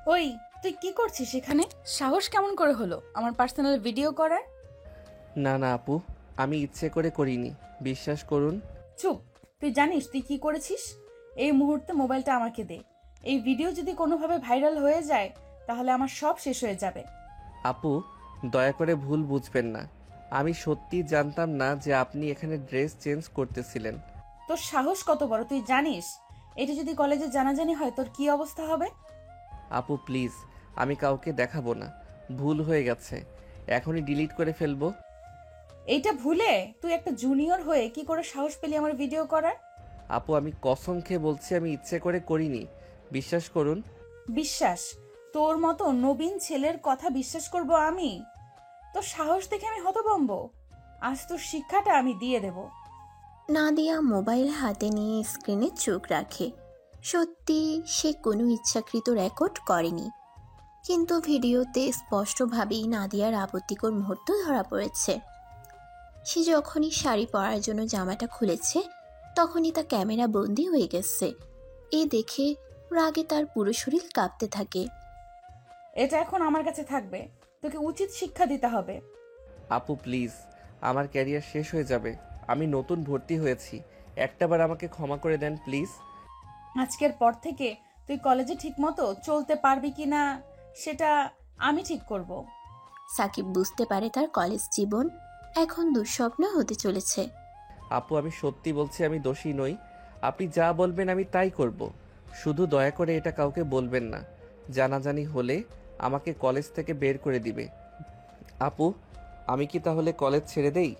ওই, তুই কি করছিস এখানে? সাহস কেমন করে হলো আমার পার্সোনাল ভিডিও করার? না না আপু, আমি ইচ্ছে করে করিনি, বিশ্বাস করুন। চুপ। তুই জানিস তুই কি করেছিস? এই মুহূর্তে মোবাইলটা আমাকে দে। এই ভিডিও যদি কোনোভাবে ভাইরাল হয়ে যায় তাহলে আমার সব শেষ হয়ে যাবে। আপু, দয়া করে ভুল বুঝবেন না। আমি সত্যি জানতাম না যে আপনি এখানে ড্রেস চেঞ্জ করতেছিলেন। তোর সাহস কত বড় তুই জানিস? এটা যদি কলেজে জানাজানি হয় তোর কি অবস্থা হবে? আপু প্লিজ, আমি কাউকে দেখাবো না, ভুল হয়ে গেছে, এখনই ডিলিট করে ফেলবো। এইটা ভুলে তুই একটা জুনিয়র হয়ে কি করে সাহস পেলি আমার ভিডিও করার? আপু আমি কসম খেয়ে বলছি আমি ইচ্ছে করে করিনি, বিশ্বাস করুন। বিশ্বাস? তোর মতো নবীন ছেলের কথা বিশ্বাস করব আমি? তোর সাহস দেখে আমি হতভম্ব। আজ তোর শিক্ষাটা আমি দিয়ে দেব। নাদিয়া মোবাইল হাতে নিয়ে স্ক্রিনে চোখ রাখে। সত্যি সে কোনো ইচ্ছাকৃত রেকর্ড করেনি, কিন্তু ভিডিওতে স্পষ্টভাবেই নাদিয়ার আপত্তিকর মুহূর্ত ধরা পড়েছে। সে যখনই শাড়ি পরার জন্য জামাটা খুলেছে তখনই তা ক্যামেরা বন্দি হয়ে গেছে। এ দেখে রাগে তার পুরো শরীর কাঁপতে থাকে। এটা এখন আমার কাছে থাকবে। তোকে উচিত শিক্ষা দিতে হবে। আপু প্লিজ, আমার ক্যারিয়ার শেষ হয়ে যাবে, আমি নতুন ভর্তি হয়েছি, একটাবার আমাকে ক্ষমা করে দেন প্লিজ। আজকের পর থেকে তুই কলেজে ঠিকমতো চলতে পারবি কিনা সেটা আমি ঠিক করব। সাকিব বুঝতে পারে তার কলেজ জীবন এখন দুঃস্বপ্ন হতে চলেছে। আপু আমি সত্যি বলছি, আমি দোষী নই, আপনি যা বলবেন আমি তাই করব। শুধু দয়া করে এটা কাউকে বলবেন না, জানাজানি হলে আমাকে কলেজ থেকে বের করে দিবে। আপু, আমি কি তাহলে কলেজ ছেড়ে দেই?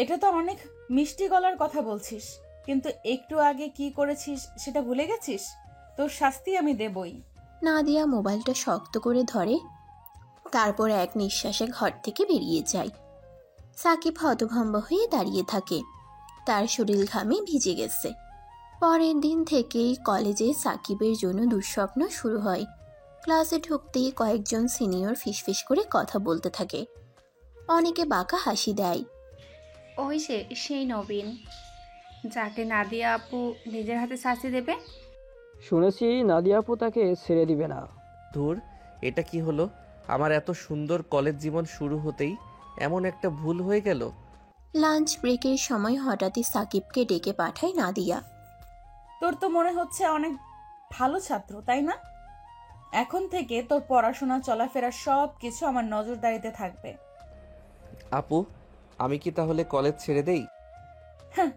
এটা তো অনেক মিষ্টি গলার কথা বলছিস, কিন্তু একটু আগে কি করেছিস সেটা ভুলে গেছিস? তোর শাস্তি আমি দেবই। নাদিয়া মোবাইলটা শক্ত করে ধরে, তারপর এক নিঃশ্বাসে ঘর থেকে বেরিয়ে যায়। সাকিব হতভম্ব হয়ে দাঁড়িয়ে থাকে, তার শরীর ঘামে ভিজে গেছে। পরের দিন থেকেই কলেজে সাকিবের জন্য দুঃস্বপ্ন শুরু হয়। ক্লাসে ঢুকতেই কয়েকজন সিনিয়র ফিসফিস করে কথা বলতে থাকে, অনেকে বাঁকা হাসি দেয়। ওই যে সেই নবীন, যাকে নাদিয়া আপু নিজের হাতে শাস্তি দেবে। শুনেছি নাদিয়া আপু তাকে ছেড়ে দিবে না। ধুর, এটা কি হলো? আমার এত সুন্দর কলেজ জীবন শুরু হতেই এমন একটা ভুল হয়ে গেল। লাঞ্চ ব্রেকের সময় হঠাৎই সাকিবকে ডেকে পাঠায় নাদিয়া। তোর তো মনে হচ্ছে অনেক ভালো ছাত্র, তাই না? এখন থেকে তোর পড়াশোনা চলাফেরা সব কিছু আমার নজরদারিতে থাকবে। আপু, আমি কি তাহলে কলেজ ছেড়ে দেই? হ্যাঁ,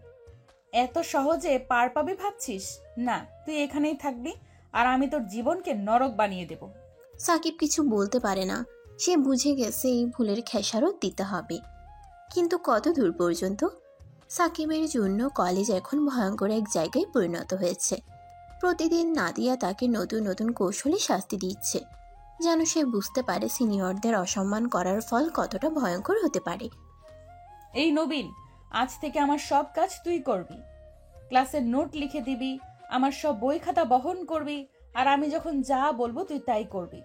এত সহজে পার পাবি ভাবছিস? না, তুই এখানেই থাকবি আর আমি তোর জীবনকে নরক বানিয়ে দেব। সাকিব কিছু বলতে পারে না, সে বুঝে গেছে এই ভুলের খেসারত দিতে হবে। কিন্তু কত দূর পর্যন্ত? সাকিবের জন্য কলেজ এখন ভয়ঙ্কর এক জায়গায় পরিণত হয়েছে। প্রতিদিন নাদিয়া তাকে নতুন নতুন কৌশলে শাস্তি দিচ্ছে, যেন সে বুঝতে পারে সিনিয়রদের অসম্মান করার ফল কতটা ভয়ঙ্কর হতে পারে। এই নবীন, আজ থেকে আমার সব কাজ তুই করবি। ক্লাসের নোট লিখে দিবি, আমার সব বই খাতা বহন করবি, আর আমি যখন যা বলবো তুই তাই করবি।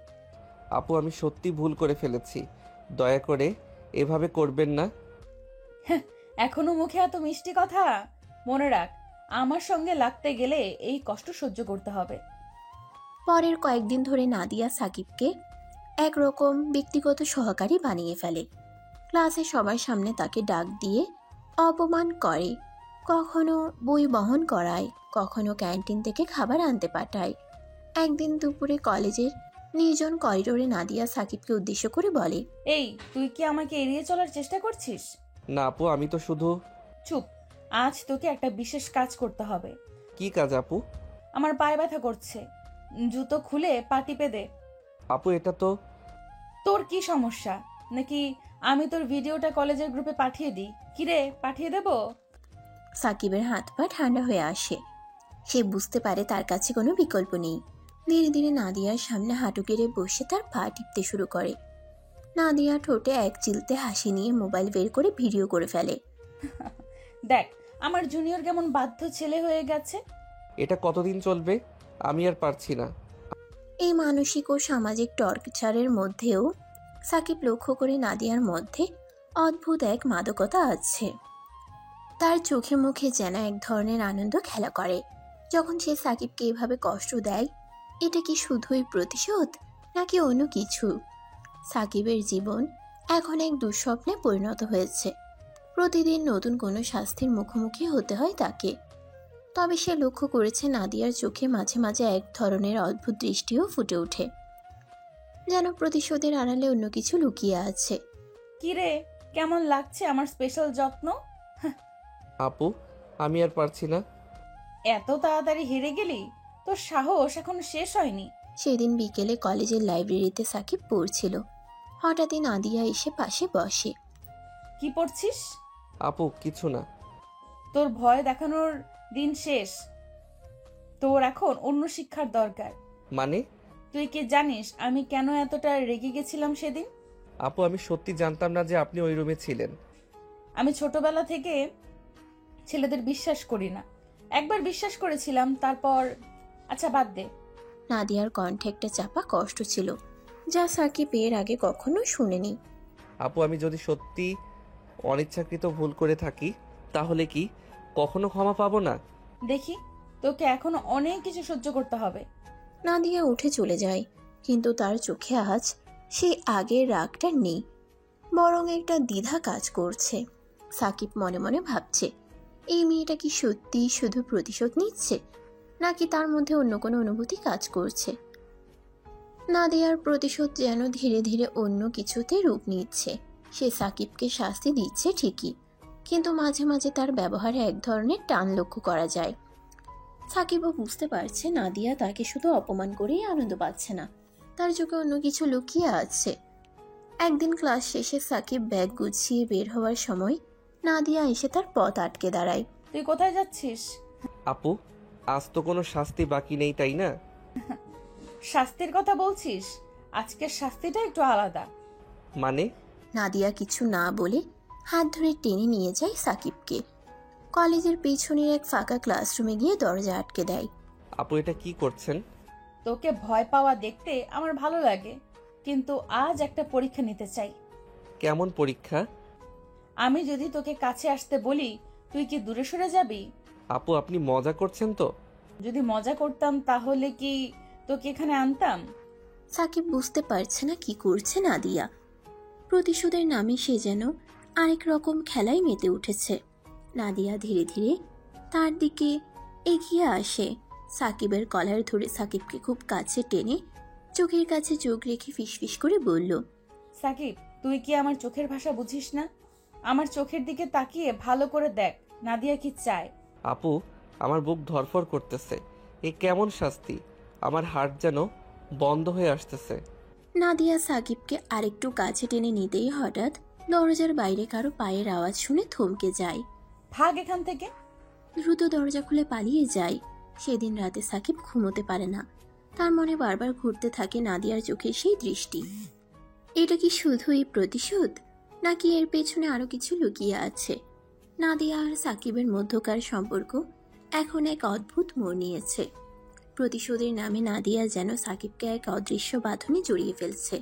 আপু আমি সত্যি ভুল করে ফেলেছি, দয়া করে এভাবে করবেন না। এখনো মুখে এত মিষ্টি কথা? মনে রাখ, আমার সঙ্গে লাগতে গেলে এই কষ্ট সহ্য করতে হবে। পরের কয়েকদিন ধরে নাদিয়া সাকিবকে একরকম ব্যক্তিগত সহকারী বানিয়ে ফেলে। ক্লাসে সবার সামনে তাকে ডাক দিয়ে অপমান করে, কখনো বই বহন করায়, কখনো ক্যান্টিন থেকে খাবার আনতে পাঠায়। একদিন দুপুরে কলেজের নির্জন করিডোরে নাদিয়া সাকিবকে উদ্দেশ্য করে বলে, এই, তুই কি আমাকে এড়িয়ে চলার চেষ্টা করছিস? না আপু, আমি তো শুধু... চুপ। আজ তোকে একটা বিশেষ কাজ করতে হবে। কি কাজ আপু? আমার পায়ে ব্যথা করছে, জুতো খুলে পা টিপে দে। আপু এটা তো... তোর কি সমস্যা? নাকি আমি তোর ভিডিওটা কলেজের গ্রুপে পাঠিয়ে দিই? কিরে, পাঠিয়ে দেব? সাকিবের হাত পা ঠান্ডা হয়ে আসে। সে বুঝতে পারে তার কাছে কোনো বিকল্প নেই। ধীরে ধীরে নাদিয়ার সামনে হাঁটু গেড়ে বসে তার পা টিপতে শুরু করে। নাদিয়া ঠোঁটে এক চিলতে হাসি নিয়ে মোবাইল বের করে ভিডিও করে ফেলে। দেখ, আমার জুনিয়র কেমন বাধ্য ছেলে হয়ে গেছে। এটা কতদিন চলবে? আমি আর পারছি না। এই মানসিক ও সামাজিক টর্চারের মধ্যেও সাকিব লক্ষ্য করে নাদিয়ার মধ্যে অদ্ভুত এক মাদকতা আছে। তার চোখে মুখে যেন এক ধরনের আনন্দ খেলা করে যখন সে সাকিবকে এভাবে কষ্ট দেয়। এটা কি শুধুই প্রতিশোধ নাকি অন্য কিছু? সাকিবের জীবন এখন এক দুঃস্বপ্নে পরিণত হয়েছে। প্রতিদিন নতুন কোনো শাস্তির মুখোমুখি হতে হয় তাকে। তবে সে লক্ষ্য করেছে নাদিয়ার চোখে মাঝে মাঝে এক ধরনের অদ্ভুত দৃষ্টিও ফুটে ওঠে, যেন প্রতিশোধের আড়ালে অন্য কিছু লুকিয়ে আছে। কি রে, কেমন লাগছে আমার স্পেশাল যত্ন? আপু, আমি আর পারছি না। এত তাড়াতাড়ি হেরে গেলি? তোর সাহস এখনো শেষ হয়নি। সেদিন বিকেলে কলেজের লাইব্রেরিতে সাকিব পড়ছিল। হঠাৎই নাদিয়া এসে পাশে বসে। কি পড়ছিস? আপু, কিছু না। তোর ভয় দেখানোর দিন শেষ। তোর এখন অন্য শিক্ষার দরকার। মানে? তুই কি জানিস আমি কেন এতটা রেগে গেছিলাম সেদিন? আপু, আমি সত্যি জানতাম না যে আপনি ওই রুমে ছিলেন। আমি ছোটবেলা থেকে ছেলেদের বিশ্বাস করি না। একবার বিশ্বাস করেছিলাম, তারপর আচ্ছা বাদ দে। নাদিয়ার কণ্ঠে একটা চাপা কষ্ট ছিল, যা সাকিব এর আগে কখনো শুনেনি। আপু, আমি যদি সত্যি অনিচ্ছাকৃত ভুল করে থাকি তাহলে কি কখনো ক্ষমা পাবো না? দেখি, তোকে এখনো অনেক কিছু সহ্য করতে হবে। নাদিয়া উঠে চলে যায়, কিন্তু তার চোখে আজ সেই আগের রাগটা নেই, বরং একটা দ্বিধা কাজ করছে। সাকিব মনে মনে ভাবছে, এই মেয়েটা কি সত্যি শুধু প্রতিশোধ নিচ্ছে, নাকি তার মধ্যে অন্য কোনো অনুভূতি কাজ করছে। নাদিয়ার প্রতিশোধ যেন ধীরে ধীরে অন্য কিছুতে রূপ নিচ্ছে। সে সাকিবকে শাস্তি দিচ্ছে ঠিকই, কিন্তু মাঝে মাঝে তার ব্যবহারে এক ধরনের টান লক্ষ্য করা যায়। সাকিবও বুঝতে পারছে নাদিয়া তাকে শুধু অপমান করেই আনন্দ পাচ্ছে না, তার চোখে অন্য কিছু লুকিয়ে আছে। একদিন ক্লাস শেষে সাকিব ব্যাগ গুছিয়ে বের হওয়ার সময় নাদিয়া এসে তার পথ আটকে দাঁড়ায়। তুই কোথায় যাচ্ছিস? আপু, আজ তো কোনো শাস্তি বাকি নেই, তাই না? শাস্তির কথা বলছিস? আজকের শাস্তিটা একটু আলাদা। মানে? নাদিয়া কিছু না বলে হাত ধরে টেনে নিয়ে যায় সাকিবকে। কলেজের পেছনের এক ফাঁকা ক্লাসরুমে গিয়ে দরজা আটকে দেয়। আপু, এটা কি করছেন? তোকে ভয় পাওয়া দেখতে আমার ভালো লাগে, কিন্তু আজ একটা পরীক্ষা নিতে চাই। কেমন পরীক্ষা? আমি যদি তোকে কাছে আসতে বলি, তুই কি দূরে সরে যাবি? আপু, আপনি মজা করছেন তো? যদি মজা করতাম তাহলে কি তোকে এখানে আনতাম? সাকিব বুঝতে পারছে না কি করছে নাদিয়া। প্রতিশোধের নামে সে যেন আরেক রকম খেলায় মেতে উঠেছে। নাদিয়া ধীরে ধীরে তার দিকে এগিয়ে আসে। সাকিবের কলার ধরে সাকিবকে খুব কাছে টেনে চোখের কাছে চোখ রেখে ফিসফিস করে বলল, সাকিব, তুই কি আমার চোখের ভাষা বুঝিস না? আমার চোখের দিকে তাকিয়ে ভালো করে দেখ, নাদিয়া কি চায়। আপু, আমার বুক ধড়ফড় করতেছে। এ কেমন শাস্তি? আমার হার্ট যেন বন্ধ হয়ে আসতেছে। নাদিয়া সাকিবকে আরেকটু কাছে টেনে নিতেই হঠাৎ দরজার বাইরে কারো পায়ের আওয়াজ শুনে থমকে যায়। ভাগ এখান থেকে। দ্রুত দরজা খুলে পালিয়ে যায়। সেদিন রাতে সাকিব ঘুমোতে পারে না। তার মনে বারবার ঘুরতে থাকে নাদিয়ার চোখের সেই দৃষ্টি। এটা কি শুধুই প্রতিশোধ, নাকি এর পেছনে আরো কিছু লুকিয়ে আছে? নাদিয়া আর সাকিবের মধ্যকার সম্পর্ক এখন এক অদ্ভুত মোড় নিয়েছে। প্রতিশোধের নামে নাদিয়া যেন সাকিবকে এক অদৃশ্য বাঁধনে জড়িয়ে ফেলছে,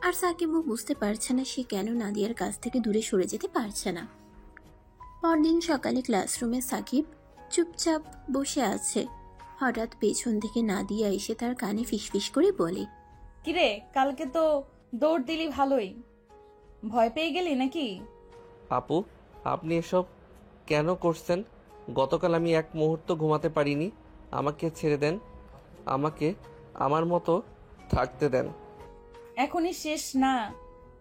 আর সাকিবও বুঝতে পারছে না সে কেন নাদিয়ার কাছ থেকে দূরে সরে যেতে পারছে না। পরদিন সকালে ক্লাসরুমে সাকিব চুপচাপ বসে আছে। হঠাৎ পেছন থেকে নাদিয়া এসে তার কানে ফিসফিস করে বলে, কিরে, কালকে তো দৌড় দিলি ভালোই, ভয় পেয়ে গেলি নাকি? আপু, আপনি এসব কেন করছেন? গতকাল আমি এক মুহূর্ত ঘুমাতে পারিনি। আমাকে ছেড়ে দেন, আমাকে আমার মতো থাকতে দেন। এখনই শেষ না,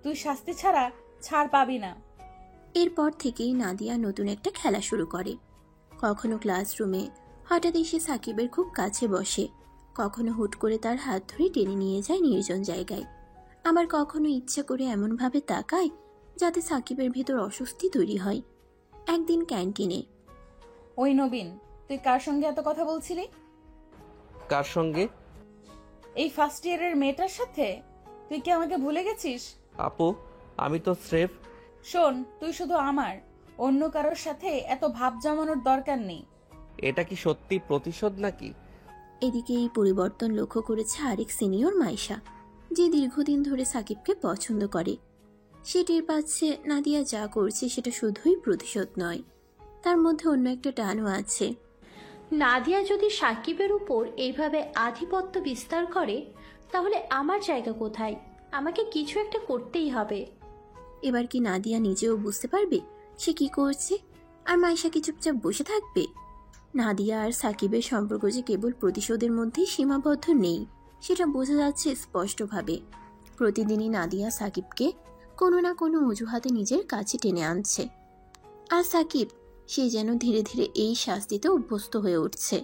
তুই শাস্তি ছাড়া ছাড় পাবি না। এরপর থেকেই নাদিয়া নতুন একটা খেলা শুরু করে। কখনো ক্লাসরুমে হঠাৎ এসে সাকিবের খুব কাছে বসে, কখনো হুট করে তার হাত ধরে টেনে নিয়ে যায় নির্জন জায়গায়, আবার কখনো ইচ্ছা করে এমনভাবে তাকায় যাতে সাকিবের ভেতর অস্বস্তি তৈরি হয়। একদিন ক্যান্টিনে, ওই নবীন, তুই কার সঙ্গে এত কথা বলছিলি? কার সঙ্গে? এই ফার্স্ট ইয়ারের মেয়েটার সাথে। তুই কি আমাকে ভুলে গেছিস? আপু, আমি তো স্রেফ। শোন, তুই শুধু আমার, অন্য কারোর সাথে এত ভাব জমানোর দরকার নেই। এটা কি সত্যি প্রতিশোধ নাকি? এদিকে এই পরিবর্তন লক্ষ্য করেছে আরেক সিনিয়র মাইশা, যে দীর্ঘদিন ধরে সাকিবকে পছন্দ করে। সে টের পাচ্ছে নাদিয়া যা করছে সেটা শুধুই প্রতিশোধ নয়, তার মধ্যে অন্য একটা টানও আছে। নাদিয়া যদি সাকিবের উপর এইভাবে আধিপত্য বিস্তার করে তাহলে আমার জায়গা কোথায়? আমাকে কিছু একটা করতেই হবে। এবার কি নাদিয়া নিজেও বুঝতে পারবে সে কি করছে, আর মাইশা কি চুপচাপ বসে থাকবে? নাদিয়া আর সাকিবের সম্পর্ক যে কেবল প্রতিশোধের মধ্যেই সীমাবদ্ধ নেই, সেটা বোঝা যাচ্ছে স্পষ্টভাবে। প্রতিদিনই নাদিয়া সাকিবকে কোনো না কোনো অজুহাতে নিজের কাছে টেনে আনছে, আর সাকিব সে যেন ধীরে ধীরে এই শাস্তিতে অভ্যস্ত হয়ে উঠছে।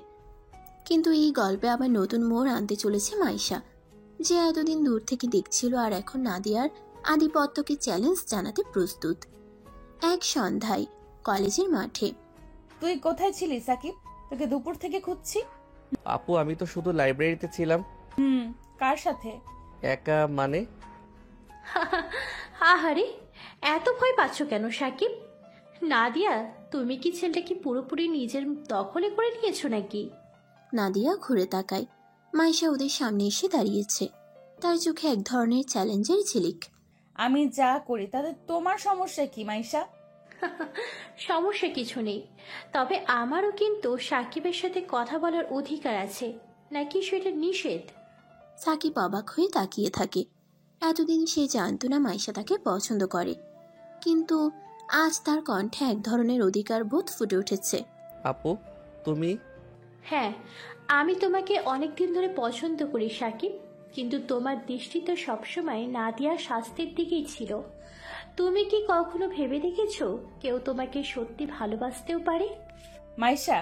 কিন্তু এই গল্পে আবার নতুন মোড় আনতে চলেছে মাইশা, যে এতদিন দূর থেকে দেখছিল আর এখন নাদিয়ার আধিপত্যকে চ্যালেঞ্জ জানাতে প্রস্তুত। এক সন্ধ্যায় কলেজের মাঠে। তুই কোথায় ছিলি সাকিব? তোকে দুপুর থেকে খুঁজছি। আপু আমি তো শুধু লাইব্রেরিতে ছিলাম। কার সাথে? একা মানে? আহারে, এত ভয় পাচ্ছ কেন সাকিব? নাদিয়া, তুমি কি ছেলেটাকে পুরোপুরি নিজের দখলে করে নিয়েছো নাকি? নাদিয়া ঘুরে তাকায়। মাইশা ওদের সামনে এসে দাঁড়িয়েছে, তার চোখে এক ধরনের চ্যালেঞ্জের ঝিলিক। আমি যা করি তাতে তোমার সমস্যা কি মাইশা? সমস্যা কিছু নেই, তবে আমারও কিন্তু সাকিবের সাথে কথা বলার অধিকার আছে, নাকি সেটা নিষেধ? সাকিব অবাক হয়ে তাকিয়ে থাকে। এতদিন সে জানতো না মাইশা তাকে পছন্দ করে, কিন্তু আজ তার কণ্ঠে এক ধরনের অধিকার বোধ ফুটে উঠেছে। আপু তুমি? হ্যাঁ, আমি তোমাকে অনেকদিন ধরে পছন্দ করি সাকিব, কিন্তু তোমার দৃষ্টি তো সবসময় নাদিয়ার শাস্তির দিকেই ছিল। তুমি কি কখনো ভেবে দেখেছো কেউ তোমাকে সত্যি ভালোবাসতেও পারে? মাইশা,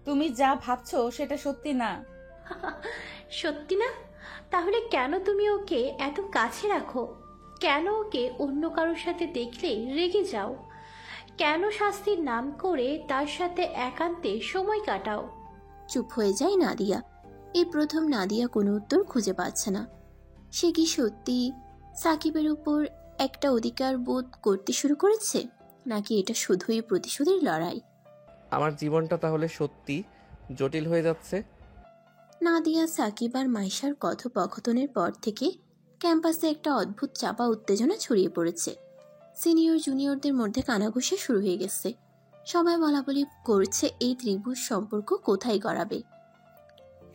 তুমি যা ভাবছো সেটা সত্যি না। সত্যি না? তাহলে কেন তুমি ওকে এত কাছে রাখো? কেন ওকে অন্য কারোর সাথে দেখলে রেগে যাও? কেন শাস্তির নাম করে তার সাথে একান্তে সময় কাটাও? চুপ হয়ে যায় নাদিয়া। এই প্রথম নাদিয়া কোনো উত্তর খুঁজে পাচ্ছে না। সে কি সত্যি সাকিবের উপর একটা অধিকার বোধ করতে শুরু করেছে, নাকি এটা শুধুই প্রতিশোধের লড়াই? আমার জীবনটা তাহলে সত্যি জটিল হয়ে যাচ্ছে। নাদিয়া সাকিব আর মাইশার কথোপকথনের পর থেকে ক্যাম্পাসে একটা অদ্ভুত চাপা উত্তেজনা ছড়িয়ে পড়েছে। সিনিয়র জুনিয়রদের মধ্যে কানাঘুষা শুরু হয়ে গেছে। সবাই বলাবলি করছে এই ত্রিভুজ সম্পর্ক কোথায় গড়াবে।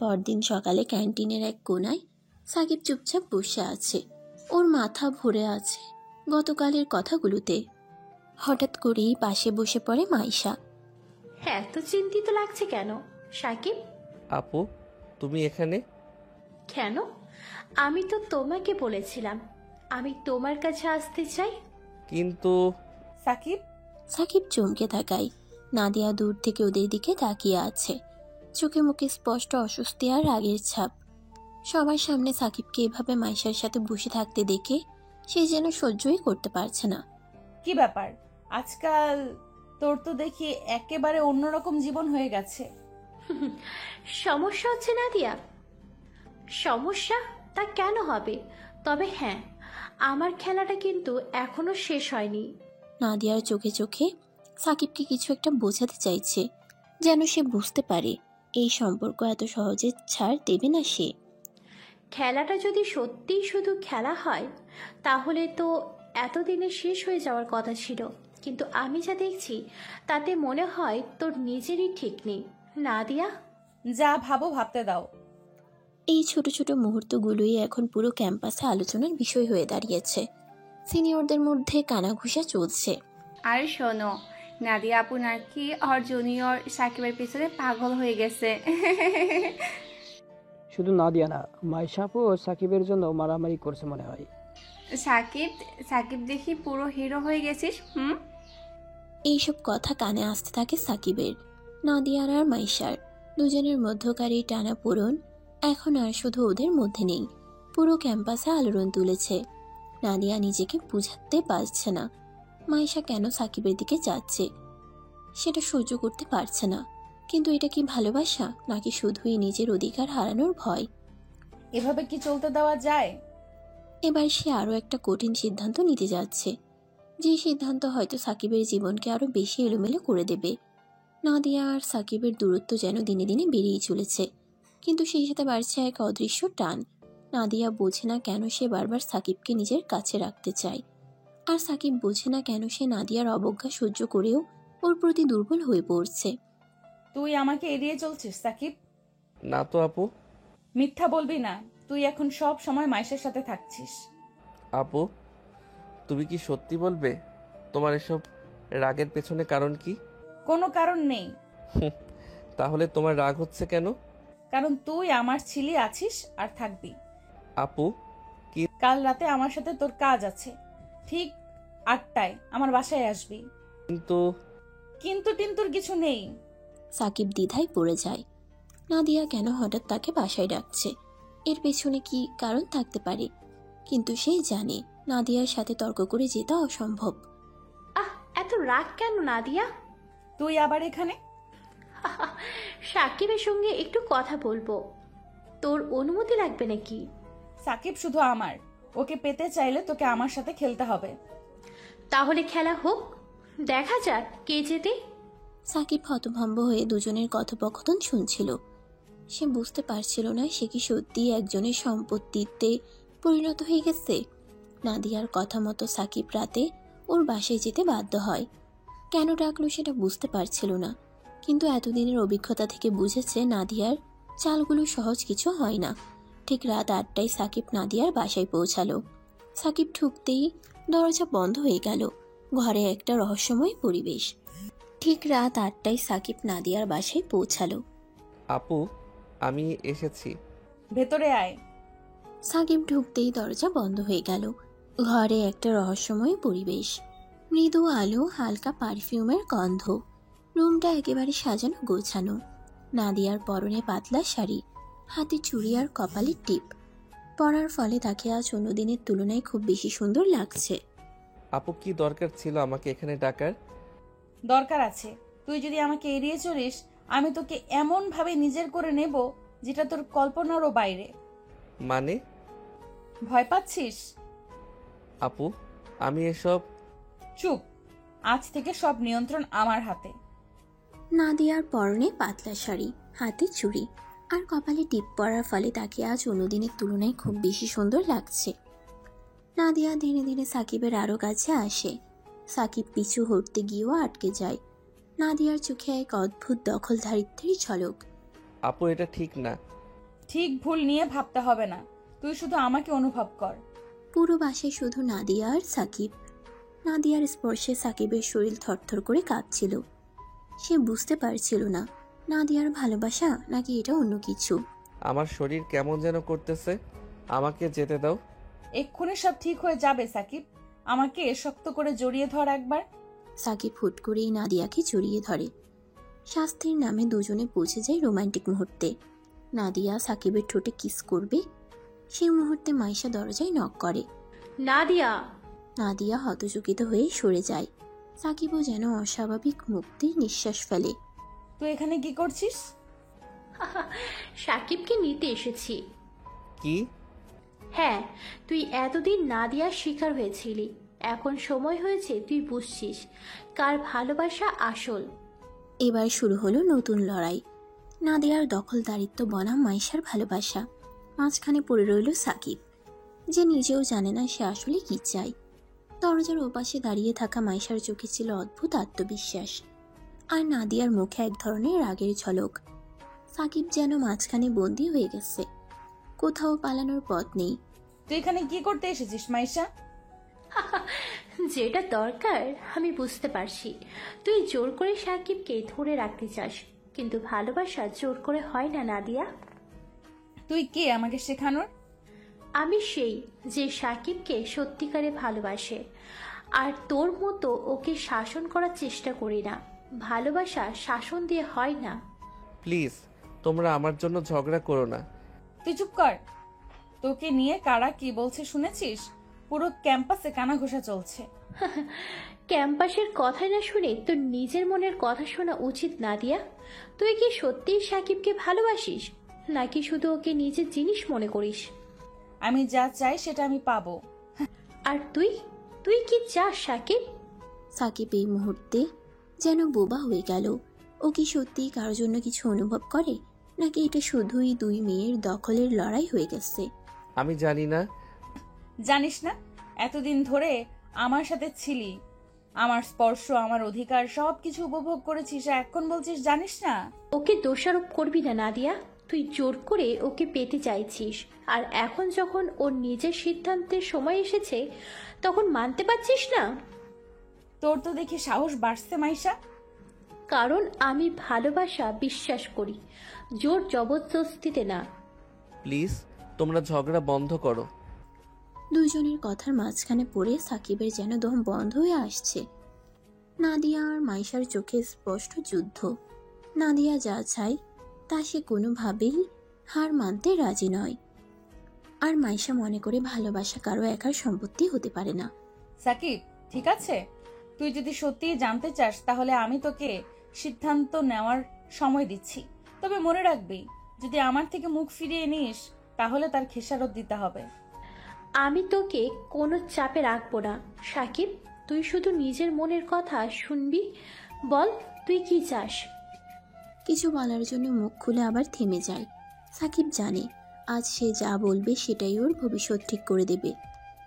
পরদিন সকালে ক্যান্টিনের এক কোনায় সাকিব চুপচাপ বসে আছে। ওর মাথা ভরে আছে গতকালের কথাগুলোতে। হঠাৎ করেই পাশে বসে পড়ে মাইশা। এত চিন্তিত লাগছে কেন সাকিব? আপু তুমি এখানে? কেন? আমি তো তোমাকে বলেছিলাম আমি তোমার কাছে আসতে চাই। কিন্তু সাকিব? সাকিব চমকে তাকায়। নাদিয়া দূর থেকে ওদের দিকে তাকিয়ে আছে, চোখে মুখে স্পষ্ট অস্বস্তি আর রাগের ছাপ। সবার সামনে সাকিবকে এভাবে মাইশার সাথে বসে থাকতে দেখে সে যেন সহ্যই করতে পারছে না। কি ব্যাপার? আজকাল তোর তো দেখি একেবারে অন্যরকম জীবন হয়ে গেছে। সমস্যা হচ্ছে নাদিয়া? সমস্যা তা কেন হবে? তবে হ্যাঁ, আমার খেলাটা কিন্তু এখনো শেষ হয়নি। নাদিয়ার চোখে চোখে সাকিবকে কিছু একটা বোঝাতে চাইছে, যেন সে বুঝতে পারে এই সম্পর্ক এত সহজে ছাড় দেবে না সে। খেলাটা যদি সত্যিই শুধু খেলা হয় তাহলে তো এতদিনে শেষ হয়ে যাওয়ার কথা ছিল, কিন্তু আমি যা দেখছি তাতে মনে হয় তোর নিজেরই ঠিক নেই নাদিয়া। যা ভাবো ভাবতে দাও। এই ছোট ছোট মুহূর্তগুলোই এখন পুরো ক্যাম্পাসে আলোচনার বিষয় হয়ে দাঁড়িয়েছে। সিনিয়রদের মধ্যে কানাঘুষা চলছে। আর শোনো, নাদিয়া আপু নাকি ওর জুনিয়র সাকিবের পিছনে পাগল হয়ে গেছে। শুধু নাদিয়া না, মাইশা আপু ও সাকিবের জন্য মারামারি করছে মনে হয়। সাকিব সাকিব দেখি পুরো হিরো হয়ে গেছিস। এইসব কথা কানে আসতে থাকে সাকিবের। নাদিয়ার আর মাইশার দুজনের মধ্যকার এই টানাপোড়েন এখন আর শুধু ওদের মধ্যে নেই, পুরো ক্যাম্পাসে আলোড়ন তুলেছে। নাদিয়া নিজেকে বুঝাতে পারছে না মাইশা কেন সাকিবের দিকে যাচ্ছে, সেটা সহ্য করতে পারছে না। কিন্তু এটা কি ভালোবাসা, নাকি শুধুই নিজের অধিকার হারানোর ভয়? এভাবে কি চলতে দেওয়া যায়? এবার সে আরও একটা কঠিন সিদ্ধান্ত নিতে যাচ্ছে, যে সিদ্ধান্ত হয়তো সাকিবের জীবনকে আরো বেশি এলোমেলো করে দেবে। নাদিয়া আর সাকিবের দূরত্ব যেন দিনে দিনে বেড়েই চলেছে, কিন্তু সেই সাথে বাড়ছে এক অদৃশ্য টান। নাদিয়া বোঝে না কেন সে বারবার সাকিবকে নিজের কাছে রাখতে চায়, আর সাকিব বোঝে না কেন সে নাদিয়ার অবজ্ঞা সহ্য করেও ওর প্রতি দুর্বল হয়ে পড়ছে। তুই আমাকে এড়িয়ে চলছিস সাকিব? না তো আপু। মিথ্যা বলবি না, তুই এখন সব সময় মাইশার সাথে থাকছিস। আপু, তুমি কি সত্যি বলবে তোমার এসব রাগের পেছনে কারণ কি? কোনো কারণ নেই। তাহলে তোমার রাগ হচ্ছে কেন? কারণ তুই আমার ছিলি, আছিস আর থাকবি। আপু, কাল রাতে আমার সাথে তোর কাজ আছে, ঠিক 8টায় আমার বাসায় আসবি। কিন্তু কিন্তু টিন্তুর কিছু নেই। সাকিব দ্বিধায় পড়ে যায়। নাদিয়া কেন হঠাৎ তাকে বাসায় ডাকছে, এর পেছনে কি কারণ থাকতে পারে, কিন্তু সে জানে নাদিয়ার সাথে তর্ক করে যেতে অসম্ভব। আহ, এত রাগ কেন নাদিয়া? তুই আবার এখানে? সাকিবের সঙ্গে একটু কথা বলবো, তোর অনুমতি লাগবে নাকি? সাকিব শুধু আমার, ওকে পেতে চাইলে তোকে আমার সাথে খেলতে হবে। তাহলে খেলা হোক, দেখা যাক কে জেতে। সাকিব হতভম্ব হয়ে দুজনের কথোপকথন শুনছিল। সে বুঝতে পারছিল না সে কি সত্যি একজনের সম্পত্তিতে পরিণত হয়ে গেছে। নাদিয়ার কথা মতো সাকিব রাতে ওর বাসায় যেতে বাধ্য হয়। কেন ডাকলো সেটা বুঝতে পারছিল না, কিন্তু এতদিনের অভিজ্ঞতা থেকে বুঝেছে নাদিয়ার চালগুলো সহজ কিছু হয় না। ঠিক রাত 8টায় সাকিব নাদিয়ার বাসায় পৌঁছালো। সাকিব ঢুকতেই দরজা বন্ধ হয়ে গেল। ঘরে একটা রহস্যময় পরিবেশ। ঠিক রাত 8টায় সাকিব নাদিয়ার বাসায় পৌঁছালো। আপু, আমি এসেছি। ভেতরে আয়। সাকিব ঢুকতেই দরজা বন্ধ হয়ে গেল। ঘরে একটা রহস্যময় পরিবেশ। মৃদু আলো, হালকা পারফিউমের গন্ধ। রুমটা একেবারে সাজানো গোছানো। নাদিয়ার পরনে পাতলা শাড়ি, হাতে চুড়ি আর কপালে টিপ পরার ফলে তাকে আজ অন্যদিনের তুলনায় খুব বেশি সুন্দর লাগছে। আপু, কি দরকার ছিল আমাকে এখানে ডাকার? দরকার আছে। তুই যদি আমাকে এড়িয়ে চলিস, আমি তোকে এমন ভাবে নিজের করে নেব যেটা তোর কল্পনারও বাইরে। মানে? ভয় পাচ্ছিস? আপু, আমি এসব। চুপ, আজ থেকে সব নিয়ন্ত্রণ আমার হাতে। নাদিয়ার পরনে পাতলা শাড়ি, হাতে চুড়ি আর কপালে টিপ পরার ফলে তাকে আজ অন্যদিনের তুলনায় খুব বেশি সুন্দর লাগছে। নাদিয়া ধীরে ধীরে সাকিবের আরও কাছে আসে। সাকিব পিছু হটতে গিয়েও আটকে যায়। নাদিয়ার চোখে এক অদ্ভুত দখলদারিত্বের ঝলক। আপু, এটা ঠিক না। ঠিক ভুল নিয়ে ভাবতে হবে না, তুই শুধু আমাকে অনুভব কর। পুরো বাসায় শুধু নাদিয়া আর সাকিব। নাদিয়ার স্পর্শে সাকিবের শরীর থরথর করে কাঁপছিল। সে বুঝতে পারছিল না নাদিয়ার ভালোবাসা নাকি এটা অন্য কিছু। আমার শরীর কেমন যেন করতেছে, আমাকে যেতে দাও। এক্ষুনি সব ঠিক হয়ে যাবে সাকিব, আমাকে শক্ত করে জড়িয়ে ধর একবার। সাকিব হুট করেই নাদিয়াকে জড়িয়ে ধরে। শাস্তির নামে দুজনে পৌঁছে যায় রোমান্টিক মুহূর্তে। নাদিয়া সাকিবের ঠোঁটে কিস করবে, সেই মুহূর্তে মাইশা দরজায় নক করে। নাদিয়া! নাদিয়া হতচকিত হয়ে সরে যায়। সাকিবও যেন অস্বাভাবিক মুক্তির নিঃশ্বাস ফেলে। তুই এখানে কি করছিস? সাকিবকে নিতে এসেছি। কি? হ্যাঁ, তুই এতদিন নাদিয়ার শিকার হয়েছিলি, এখন সময় হয়েছে তুই বুঝছিস কার ভালোবাসা আসল। এবার শুরু হলো নতুন লড়াই। নাদিয়ার দখলদারিত্ব বনাম মাইশার ভালোবাসা। মাঝখানে পড়ে রইল সাকিব, যে নিজেও জানে না সে আসলে কি চায়। দরজার ওপাশে দাঁড়িয়ে থাকা মাইশার চোখে ছিল অদ্ভুত আত্মবিশ্বাস, আর নাদিয়ার মুখে এক ধরনের রাগের ঝলক। সাকিব যেন মাঝখানে বন্দী হয়ে গেছে, কোথাও পালানোর পথ নেই। তুই এখানে কি করতে এসেছিস মাইশা? যেটা দরকার আমি বুঝতে পারছি। তুই জোর করে সাকিবকে ধরে রাখতে চাস, কিন্তু ভালোবাসা জোর করে হয় না নাদিয়া। তুই কে আমাকে শেখানোর? আমি সেই যে সাকিবকে সত্যিকারে ভালোবাসে, আর তোর মতো ওকে শাসন করার চেষ্টা করি না। ভালোবাসা শাসন দিয়ে হয় না। প্লিজ, তোমরা আমার জন্য ঝগড়া করো না। তুই চুপ কর। তোকে নিয়ে কারা কি বলছে শুনেছিস? পুরো ক্যাম্পাসে কানাঘোষা চলছে। ক্যাম্পাসের কথা না শুনে তোর নিজের মনের কথা শোনা উচিত নাদিয়া। তুই কি সত্যিই সাকিবকে ভালোবাসিস, নাকি শুধু ওকে নিজের জিনিস মনে করিস? আমি যা চাই সেটা আমি পাবো। আর তুই তুই কি চাস সাকিব? সাকিব এই মুহূর্তে যেন বোবা হয়ে গেল। ও কি সত্যিই কারোর জন্য কিছু অনুভব করে, নাকি এটা শুধুই দুই মেয়ের দখলের লড়াই হয়ে গেছে? আমি জানি না। জানিস না, এতদিন ধরে আমার সাথে ছিলি, আমার স্পর্শ, আমার অধিকার সব কিছু উপভোগ করেছিস, আর এখন বলছিস জানিস না? ওকে দোষারোপ করবি না নাদিয়া। তুই জোর করে ওকে পেতে চাইছিস, আর এখন যখন ওর নিজের সিদ্ধান্তের সময় এসেছে তখন মানতে পারছিস না। তোর তো দেখি সাহস বাড়ছে মাইশা। কারণ আমি ভালোবাসা বিশ্বাস করি, জোর জবরদস্তিতে না। প্লিজ তোমরা ঝগড়া বন্ধ করো। দুজনের কথার মাঝখানে পড়ে সাকিবের যেন দম বন্ধ হয়ে আসছে। নাদিয়া আর মাইশার চোখে স্পষ্ট যুদ্ধ। নাদিয়া যা চায় তা সে কোনোভাবেই হার মানতে রাজি নয়। আর মাইশা মনে করে ভালোবাসা কারো একার সম্পত্তি হতে পারে না। সাকিব, ঠিক আছে, তুই যদি সত্যিই জানতে চাস তাহলে আমি তোকে সিদ্ধান্ত নেওয়ার সময় দিচ্ছি। তবে মনে রাখবি, যদি আমার থেকে মুখ ফিরিয়ে নিস তাহলে তার খেসারত দিতে হবে। আমি তোকে কোনো চাপে রাখবো না সাকিব। তুই শুধু নিজের মনের কথা শুনবি। বল তুই কি চাস। কিছু বলার জন্য মুখ খুলে আবার থেমে যায়। সাকিব জানে আজ সে যা বলবে সেটাই ওর ভবিষ্যৎ ঠিক করে দেবে,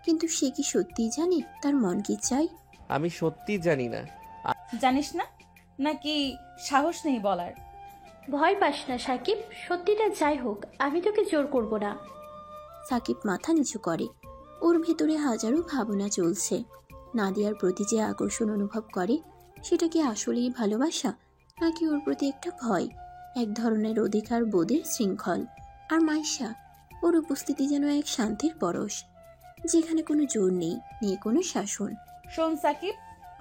কিন্তু সে কি সত্যিই জানে তার মন কি চায়? আমি সত্যি জানি না। জানিস না, নাকি সাহস নেই বলার? ভয় পাস না সাকিব, সত্যিটা যাই হোক আমি তোকে জোর করব না। সাকিব মাথা নিচু করে। ওর ভেতরে হাজারো ভাবনা চলছে। নাদিয়ার প্রতি যে আকর্ষণ অনুভব করে সেটা কি আসলেই ভালোবাসা, নাকি ওর প্রতি একটা ভয়, এক ধরনের অধিকার বোধের শৃঙ্খল? আর মাইশা, ওর উপস্থিতি যেন এক শান্তির পরশ, যেখানে কোনো জোর নেই কোনো শাসন। শোন সাকিব,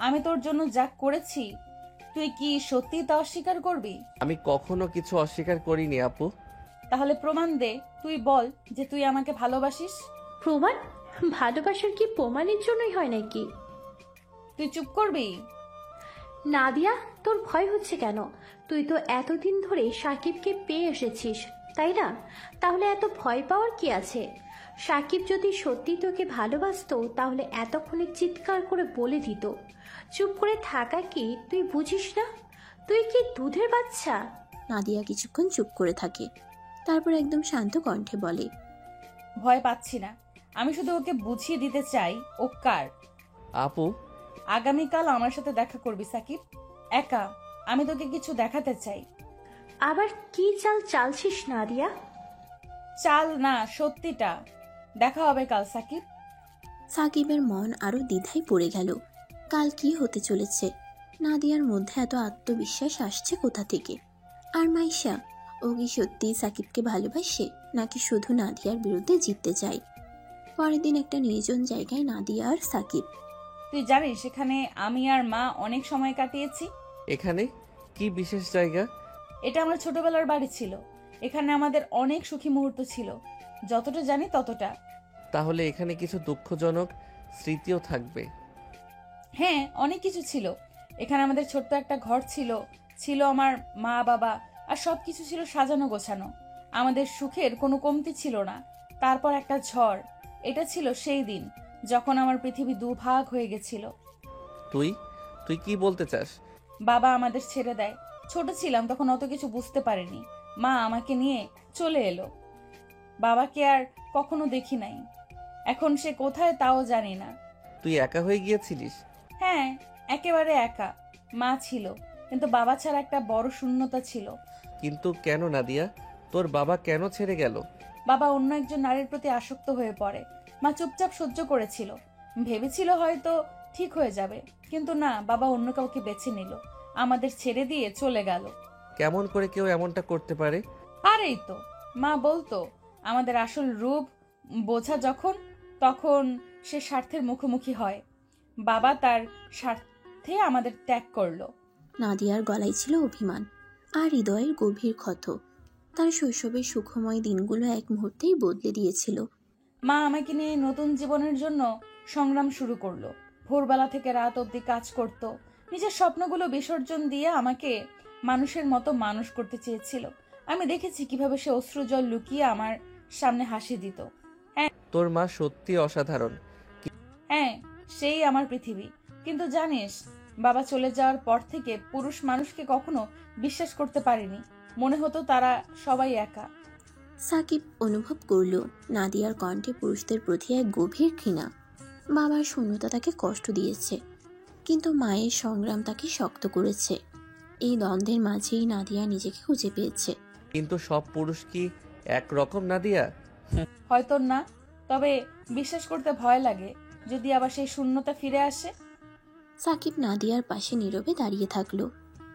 আমি তোর জন্য যা করেছি তুই কি সত্যি তা অস্বীকার করবি? আমি কখনো কিছু অস্বীকার করিনি আপু। তাহলে প্রমাণ দে, তুই বল যে তুই আমাকে ভালোবাসিস। প্রমাণ? ভালোবাসার কি প্রমাণের জন্যই হয় নাকি? তুই চুপ করবি? নাদিয়া, তোর ভয় হচ্ছে কেন? তুই তো এতদিন ধরে সাকিবকে পেয়ে এসেছিস, তাই না? তাহলে এত ভয় পাওয়ার কি আছে? সাকিব যদি সত্যি তোকে ভালোবাসতো তাহলে এতক্ষণে চিৎকার করে বলে দিত। চুপ করে থাকা কি তুই বুঝিস না? তুই কি দুধের বাচ্চা? নাদিয়া কিছুক্ষণ চুপ করে থাকে, তারপর একদম শান্ত কণ্ঠে বলে, ভয় পাচ্ছি না, আমি শুধু ওকে বুঝিয়ে দিতে চাই ও কার। আপু আগামীকাল আমার সাথে দেখা করবি সাকিব, একা। আমি তোকে কিছু দেখাতে চাই। আবার কি চাল চালছিস নাদিয়া? চাল না, সত্যিটা। দেখা হবে কাল সাকিব। সাকিবের মন আরো দ্বিধায় পড়ে গেল। কাল কি হতে চলেছে? নাদিয়ার মধ্যে এত আত্মবিশ্বাস আসছে কোথা থেকে? আর মাইশা, ও কি সত্যি সাকিবকে ভালোবাসে, নাকি শুধু নাদিয়ার বিরুদ্ধে জিততে চায়? পরের দিন একটা নির্জন জায়গায় নাদিয়া আর সাকিব। তুই জানিস এখানে আমি আর মা অনেক সময় কাটিয়েছি। এখানে কি বিশেষ জায়গা? এটা আমার ছোটবেলার বাড়ি ছিল। এখানে আমাদের অনেক সুখী মুহূর্ত ছিল, যতটা জানি ততটা। তাহলে এখানে কিছু দুঃখজনক স্মৃতিও থাকবে। হ্যাঁ, অনেক কিছু ছিল। এখানে আমাদের ছোট্ট একটা ঘর ছিল, ছিল আমার মা বাবা, আর সবকিছু ছিল সাজানো গোছানো। আমাদের সুখের কোনো কমতি ছিল না। তারপর একটা ঝড়। এটা ছিল সেই দিন যখন আমার পৃথিবী দুভাগ হয়ে গেছিল। তুই তুই কি বলতে চাস? বাবা আমাদের ছেড়ে দেয়। ছোট ছিলাম তখন, অত কিছু বুঝতে পারিনি। মা আমাকে নিয়ে চলে এলো। বাবাকে আর কখনো দেখি নাই। এখন সে কোথায় তাও জানি না। তুই একা হয়ে গিয়েছিলিস? হ্যাঁ, একেবারে একা। মা ছিল, কিন্তু বাবা ছাড়া একটা বড় শূন্যতা ছিল। কিন্তু কেন নাদিয়া, তোর বাবা কেন ছেড়ে গেল? বাবা অন্য একজন নারীর প্রতি আসক্ত হয়ে পড়ে। মা চুপচাপ সহ্য করেছিল, ভেবেছিল হয়তো ঠিক হয়ে যাবে, কিন্তু না, বাবা অন্য কাউকে বেছে নিল, আমাদের ছেড়ে দিয়ে চলে গেল। কেমন করে কেউ এমনটা করতে পারে? আর এই তো, মা বলতো আমাদের আসল রূপ বোঝা যখন, তখন সে স্বার্থের মুখোমুখি হয়। বাবা তার স্বার্থে আমাদের ত্যাগ করলো। নাদিয়ার গলায় ছিল অভিমান আর হৃদয়ের গভীর ক্ষত। তার শৈশবের সুখময় দিনগুলো এক মুহূর্তেই বদলে দিয়েছিল। মা আমাকে নিয়ে নতুন জীবনের জন্য সংগ্রাম শুরু করলো। ভোরবেলা থেকে রাত অবধি কাজ করত। নিজের স্বপ্নগুলো বিসর্জন দিয়ে আমাকে মানুষের মতো মানুষ করতে চেয়েছিল। আমি দেখেছি কিভাবে সে অশ্রুজল লুকিয়ে আমার সামনে হাসি দিত। তোর মা সত্যি অসাধারণ। হ্যাঁ, সেই আমার পৃথিবী। কিন্তু জানিস, বাবা চলে যাওয়ার পর থেকে পুরুষ মানুষকে কখনো বিশ্বাস করতে পারিনি। মনে হতো তারা সবাই একা। সাকিব অনুভব করল নাদিয়ার কণ্ঠে পুরুষদের প্রতি এক গভীর ঘৃণা। বাবার শূন্যতা তাকে কষ্ট দিয়েছে, কিন্তু মায়ের সংগ্রাম তাকে শক্ত করেছে। এই দ্বন্দ্বের মাঝেই নাদিয়া নিজেকে খুঁজে পেয়েছে। কিন্তু সব পুরুষ কি একরকম নাদিয়া? হয়তো না, তবে বিশ্বাস করতে ভয় লাগে যদি আবার সেই শূন্যতা ফিরে আসে। সাকিব নাদিয়ার পাশে নীরবে দাঁড়িয়ে থাকলো।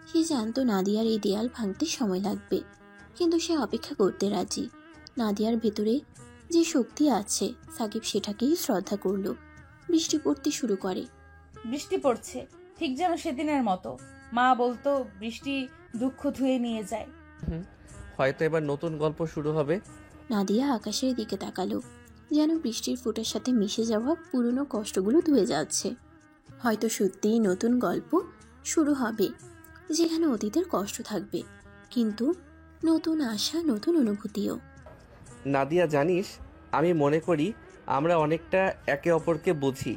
সে জানতো নাদিয়ার এই দেয়াল ভাঙতে সময় লাগবে, কিন্তু সে অপেক্ষা করতে রাজি। নাদিয়ার ভেতরে যে শক্তি আছে সাকিব সেটাকেই শ্রদ্ধা করলো। বৃষ্টি পড়তে শুরু করে। বৃষ্টি পড়ছে, ঠিক যেন সেদিনের মতো। মা বলতো বৃষ্টি দুঃখ ধুয়ে নিয়ে যায়। হয়তো এবার নতুন গল্প শুরু হবে। নাদিয়া আকাশের দিকে তাকালো, যেন বৃষ্টির ফোঁটার সাথে মিশে যাওয়া পুরনো কষ্টগুলো ধুয়ে যাচ্ছে। হয়তো সত্যিই নতুন গল্প শুরু হবে, যেখানে অতীতের কষ্ট থাকবে, কিন্তু নতুন আশা, নতুন অনুভূতিও। নাদিয়া জানিস, আমি মনে করি আমরা অনেকটা একে অপরকে বুঝি।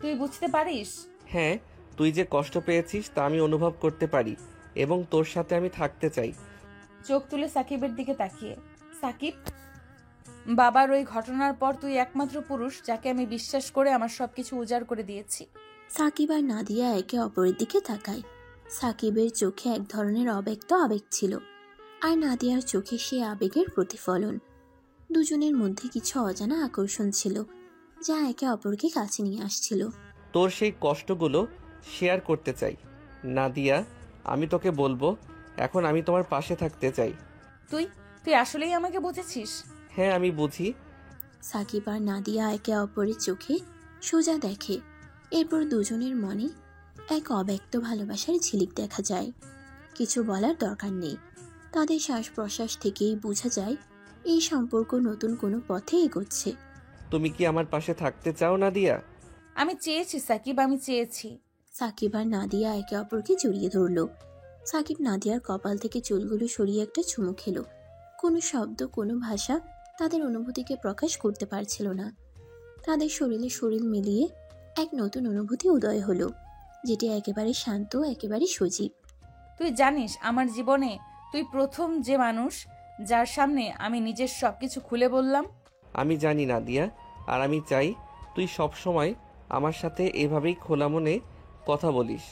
তুই বুঝতে পারিস? হ্যাঁ, তুই যে কষ্ট পেয়েছিস তা আমি অনুভব করতে পারি এবং তোর সাথে আমি থাকতে চাই। চোখ তুলে সাকিবের দিকে তাকিয়ে, সাকিব, বাবার ওই ঘটনার পর তুই একমাত্র পুরুষ যাকে আমি বিশ্বাস করে আমার সবকিছু উজাড় করে দিয়েছি। সাকিব আর নাদিয়া একে অপরের দিকে তাকায়। সাকিবের চোখে এক ধরনের অব্যক্ত আবেগ ছিল, আর নাদিয়ার চোখে সে আবেগের প্রতিফলন। দুজনের মধ্যে কিছু অজানা আকর্ষণ ছিল, যা একে অপরকে কাছে নিয়ে আসছিল। তোর সেই কষ্টগুলো শেয়ার করতে চাই নাদিয়া। আমি তোকে বলবো, এখন আমি তোমার পাশে থাকতে চাই। তুই তুই আসলেই আমাকে বুঝেছিস? হ্যাঁ, আমি বুঝি। সাকিব আর নাদিয়া একে অপরের চোখে সোজা দেখে। এরপর দুজনের মনে এক অব্যক্ত ভালোবাসার ঝিলিক দেখা যায়। কিছু বলার দরকার নেই, তাদের শ্বাস প্রশ্বাস থেকেই বোঝা যায় এই সম্পর্ক নতুন কোনো পথে এগোচ্ছে। তুমি কি আমার পাশে থাকতে চাও নাদিয়া? আমি চেয়েছি সাকিব, আমি চেয়েছি। সাকিব আর নাদিয়া একে অপরকে জড়িয়ে ধরল। সাকিব নাদিয়ার কপাল থেকে চুলগুলো সরিয়ে একটা চুমু খেলো। কোনো শব্দ, কোনো ভাষা তাদের অনুভূতিকে প্রকাশ করতে পারছিল না। তাদের শরীরে শরীর মিলিয়ে এক নতুন অনুভূতি উদয় হলো, যেটি একেবারে শান্ত, একেবারে সজীব। তুই জানিস, আমার জীবনে তুই প্রথম যে মানুষ যার সামনে আমি নিজের সবকিছু খুলে বললাম। আমি জানি নাদিয়া, আর আমি চাই তুই সব সময় আমার সাথে এভাবেই খোলা মনে কথা বলিস।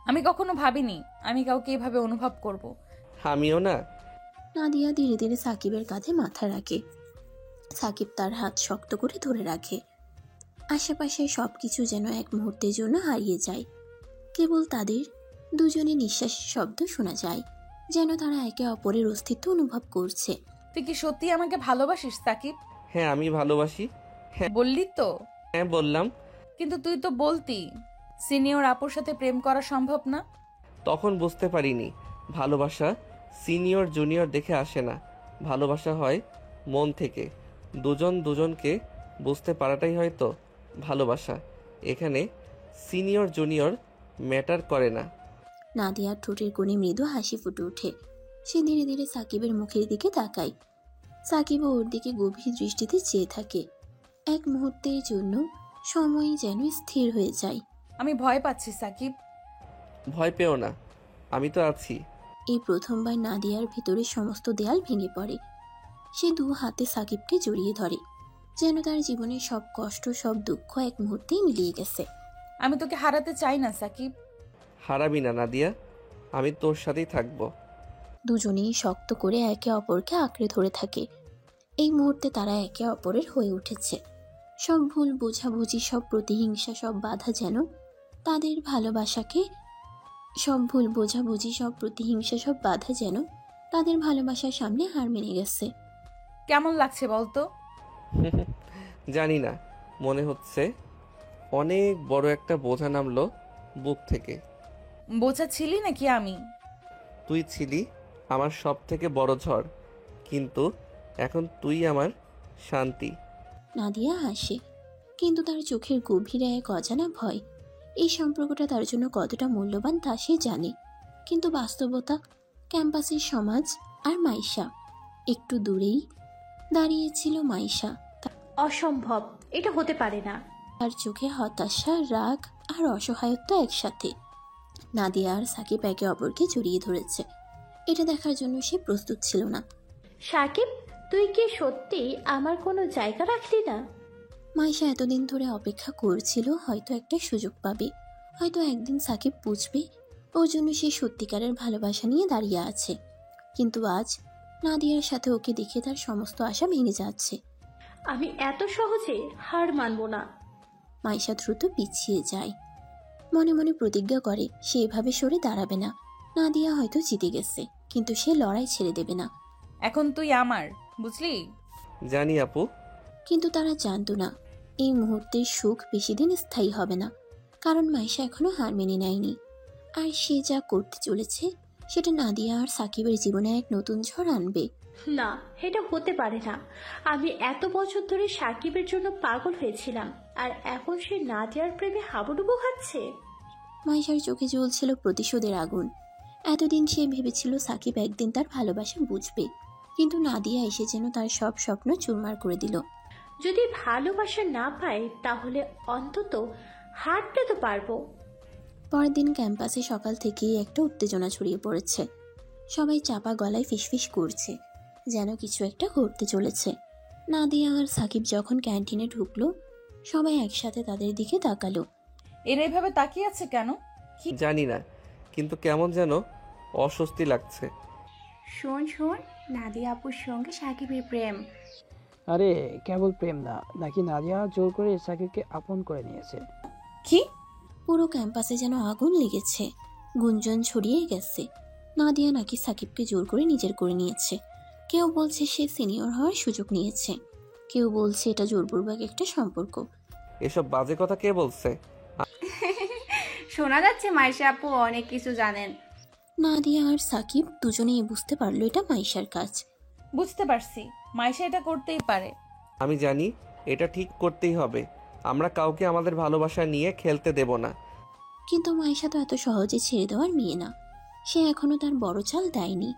আমি কখনো ভাবিনি আমি কাউকে এভাবে অনুভব করব। আমিও না। নাদিয়া ধীরে ধীরে সাকিবের কাঁধে মাথা রাখে। সাকিব তার হাত শক্ত করে ধরে রাখে। আশেপাশে সবকিছু যেন এক মুহূর্তের জন্য হারিয়ে যায়। কেবল তাদের দুজনের নিঃশ্বাসের শব্দ শোনা যায়, যেন তারা একে অপরের অস্তিত্ব অনুভব করছে। তুই কি সত্যি আমাকে ভালোবাসিস সাকিব? হ্যাঁ, আমি ভালোবাসি। বললি তো? হ্যাঁ, বললাম। কিন্তু তুই তো বলতি সিনিয়র আপুর সাথে প্রেম করা সম্ভব না। তখন বুঝতে পারিনি ভালোবাসা সিনিয়র জুনিয়র দেখে আসে না। ভালোবাসা হয় মন থেকে। দুজন দুজনকে বুঝতে পারাটাই হয়তো ভালোবাসা। এখানে সিনিয়র জুনিয়র ম্যাটার করে না। নাদিয়ার ঠোঁটের কোণে মৃদু হাসি ফুটে ওঠে। সে ধীরে ধীরে সাকিবের মুখের দিকে তাকায়। সাকিবও ওর দিকে গভীর দৃষ্টিতে চেয়ে থাকে। এক মুহূর্তের জন্য সময় যেন স্থির হয়ে যায়। আমি ভয় পাচ্ছি সাকিব। ভয় পেও না, আমি তো আছি। এই প্রথমবার নাদিয়ার ভিতরে সমস্ত দেয়াল ভেঙে পড়ে। সে দু হাতে সাকিবকে জড়িয়ে ধরে, যেন তার জীবনের সব কষ্ট, সব দুঃখ এক মুহূর্তেই মিলিয়ে গেছে। আমি তোকে হারাতে চাই না সাকিব। হারাবি না নাদিয়া, আমি তোর সাথেই থাকবো। দুজনেই শক্ত করে একে অপরকে আঁকড়ে ধরে থাকে। এই মুহূর্তে তারা একে অপরের হয়ে উঠেছে। সব ভুল বোঝাবুঝি, সব প্রতিহিংসা, সব বাধা যেন তাদের ভালোবাসাকে সব ভুল বোঝাবুঝি, সব প্রতিহিংসা, সব বাধা যেন তাদের ভালোবাসার সামনে হার মেনে গেছে। কেমন লাগছে বলতো? জানি না, মনে হচ্ছে অনেক বড় একটা বোঝা নামলো বুক থেকে। বোঝা ছিলি নাকি আমি? তুই ছিলি আমার সব থেকে বড় ঝড়, কিন্তু এখন তুই আমার শান্তি। নাদিয়া হাসে, কিন্তু তার চোখের গভীরে এক অজানা ভয়। এই সম্পর্কটা তার জন্য কতটা মূল্যবান তা সে জানে, কিন্তু বাস্তবতা, ক্যাম্পাসের সমাজ আর মাইশা। একটু দূরেই দাঁড়িয়েছিল মাইশা। অসম্ভব, এটা হতে পারে না। তার চোখে হতাশা, রাগ আর অসহায়ত্ব একসাথে। নাদিয়া আর সাকিব একে অপরকে জড়িয়ে ধরেছে। এটা দেখার জন্য সে প্রস্তুত ছিল না। সাকিব, তুই কি সত্যি আমার কোনো জায়গা রাখলি না? মাইশা এতদিন ধরে অপেক্ষা করছিল হয়তো একটা সুযোগ পাবে, হয়তো একদিন সাকিব বুঝবে ওর জন্য সে সত্যিকারের ভালোবাসা নিয়ে দাঁড়িয়ে আছে। কিন্তু আজ নাদিয়ার সাথে ওকে দেখে তার সমস্ত আশা ভেঙে যাচ্ছে। আমি এত সহজে হার মানব না। মাইশা দ্রুত পিছিয়ে যায়, মনে মনে প্রতিজ্ঞা করে সে এভাবে সরে দাঁড়াবে না। নাদিয়া হয়তো জিতে গেছে, কিন্তু সে লড়াই ছেড়ে দেবে না। এখন তুই আমার, বুঝলি? জানি আপু। কিন্তু তারা জানতো না এই মুহূর্তের সুখ বেশি দিন স্থায়ী হবে না, কারণ মাইশা এখনো হার মেনে নেয়নি। আর সে যা করতে চলেছে সেটা নাদিয়া আর সাকিবের জীবনে এক নতুন ঝড় আনবে। না, এটা হতে পারে না। আমি এত বছর ধরে সাকিবের জন্য পাগল হয়েছিলাম, আর এখন সে নাদিয়ার প্রেমে হাবুডুবু খাচ্ছে। মাইশার চোখে জ্বলছিল প্রতিশোধের আগুন। এতদিন সে ভেবেছিল সাকিব একদিন তার ভালোবাসা বুঝবে, কিন্তু নাদিয়া এসে যেন তার সব স্বপ্ন চুরমার করে দিল। যদি ভালোবাসা না পাই তাহলে অন্তত হাঁটতে তো পারবো। পরের দিন ক্যাম্পাসে সকাল থেকেই একটা উত্তেজনা ছড়িয়ে পড়েছে। সবাই চাপা গলায় ফিসফিস করছে, যেন কিছু একটা ঘটতে চলেছে। নাদিয়া আর সাকিব যখন ক্যান্টিনে ঢুকলো, সবাই একসাথে তাদের দিকে তাকালো। এরা এভাবে তাকিয়ে আছে কেন? জানি না, কিন্তু কেমন যেন অস্বস্তি লাগছে। শোন শোন, নাদিয়া আপুর সঙ্গে সাকিবের প্রেম। আরে কেবল প্রেম না, নাকি নাদিয়া জোর করে সাকিবকে আপন করে নিয়েছে। কি? পুরো ক্যাম্পাসে যেন আগুন লেগেছে, গুঞ্জন ছড়িয়ে গেছে। নাদিয়া নাকি সাকিবকে জোর করে নিজের করে নিয়েছে। কেউ বলছে সে সিনিয়র হওয়ার সুযোগ নিয়েছে, কেউ বলছে এটা জোরপূর্বক একটা সম্পর্ক। এসব বাজে কথা কে বলছে? শোনা যাচ্ছে মাইশা আপু অনেক কিছু জানেন। নাদিয়া আর সাকিব দুজনেই বুঝতে পারলো এটা মাইশার কাজ। বুঝতে পারছি, মাইশা এটা করতেই পারে। আমি জানি এটা ঠিক করতেই হবে। আমরা কাউকে আমাদের ভালোবাসা নিয়ে খেলতে দেব না। কিন্তু মাইশা তো এত সহজে ছেড়ে দেওয়ার মেয়ে না, সে এখনো তার বড় চাল দেয়নি।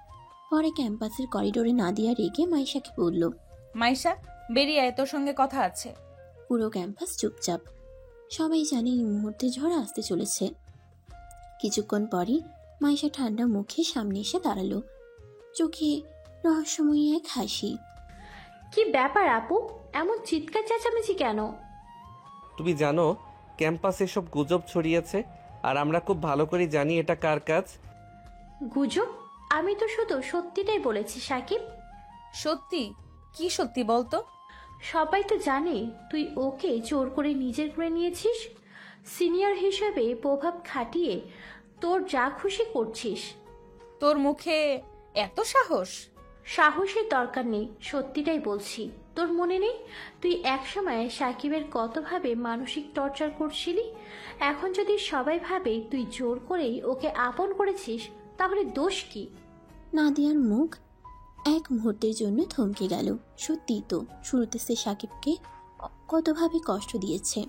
পরে ক্যাম্পাসের করিডোরে নাদিয়া রেগে মাইশাকে বলল, মাইশা, বেরিয়ে আয়, তোর সঙ্গে কথা আছে। পুরো ক্যাম্পাস চুপচাপ। সবাই জানে এই মুহূর্তে ঝড় আসতে চলেছে। কিছুক্ষণ পরই মাইশা ঠান্ডা মুখে সামনে এসে দাঁড়ালো, চোখে রহস্যময়ী এক হাসি। কি ব্যাপার আপু, এমন চিৎকার চেঁচামেচি কেন? তুমি জানো ক্যাম্পাসে সব গুজব ছড়িয়েছে, আর আমরা খুব ভালো করে জানি এটা কার কাজ। গুজব? আমি তো শুধু সত্যিটাই বলেছি সাকিব। সত্যি? কি সত্যি বলতো? সবাই তো জানে তুই ওকে জোর করে নিজের করে নিয়েছিস। সিনিয়র হিসেবে প্রভাব খাটিয়ে তোর যা খুশি করছিস। তোর মুখে এত সাহস? সাহসের দরকার নেই, সত্যিটাই বলছি। তোর মনে নেই তুই একসময় সাকিবের কতভাবে মানসিক টর্চার করছিলি? এখন যদি সবাই ভাবে তুই জোর করেই ওকে আপন করেছিস, তাহলে দোষ কি? নাদিয়ার মুখ এক মুহূর্তের জন্য থমকে গেল। সত্যিই তো, শুরুতে সে সাকিবকে কতভাবে কষ্ট দিয়েছে।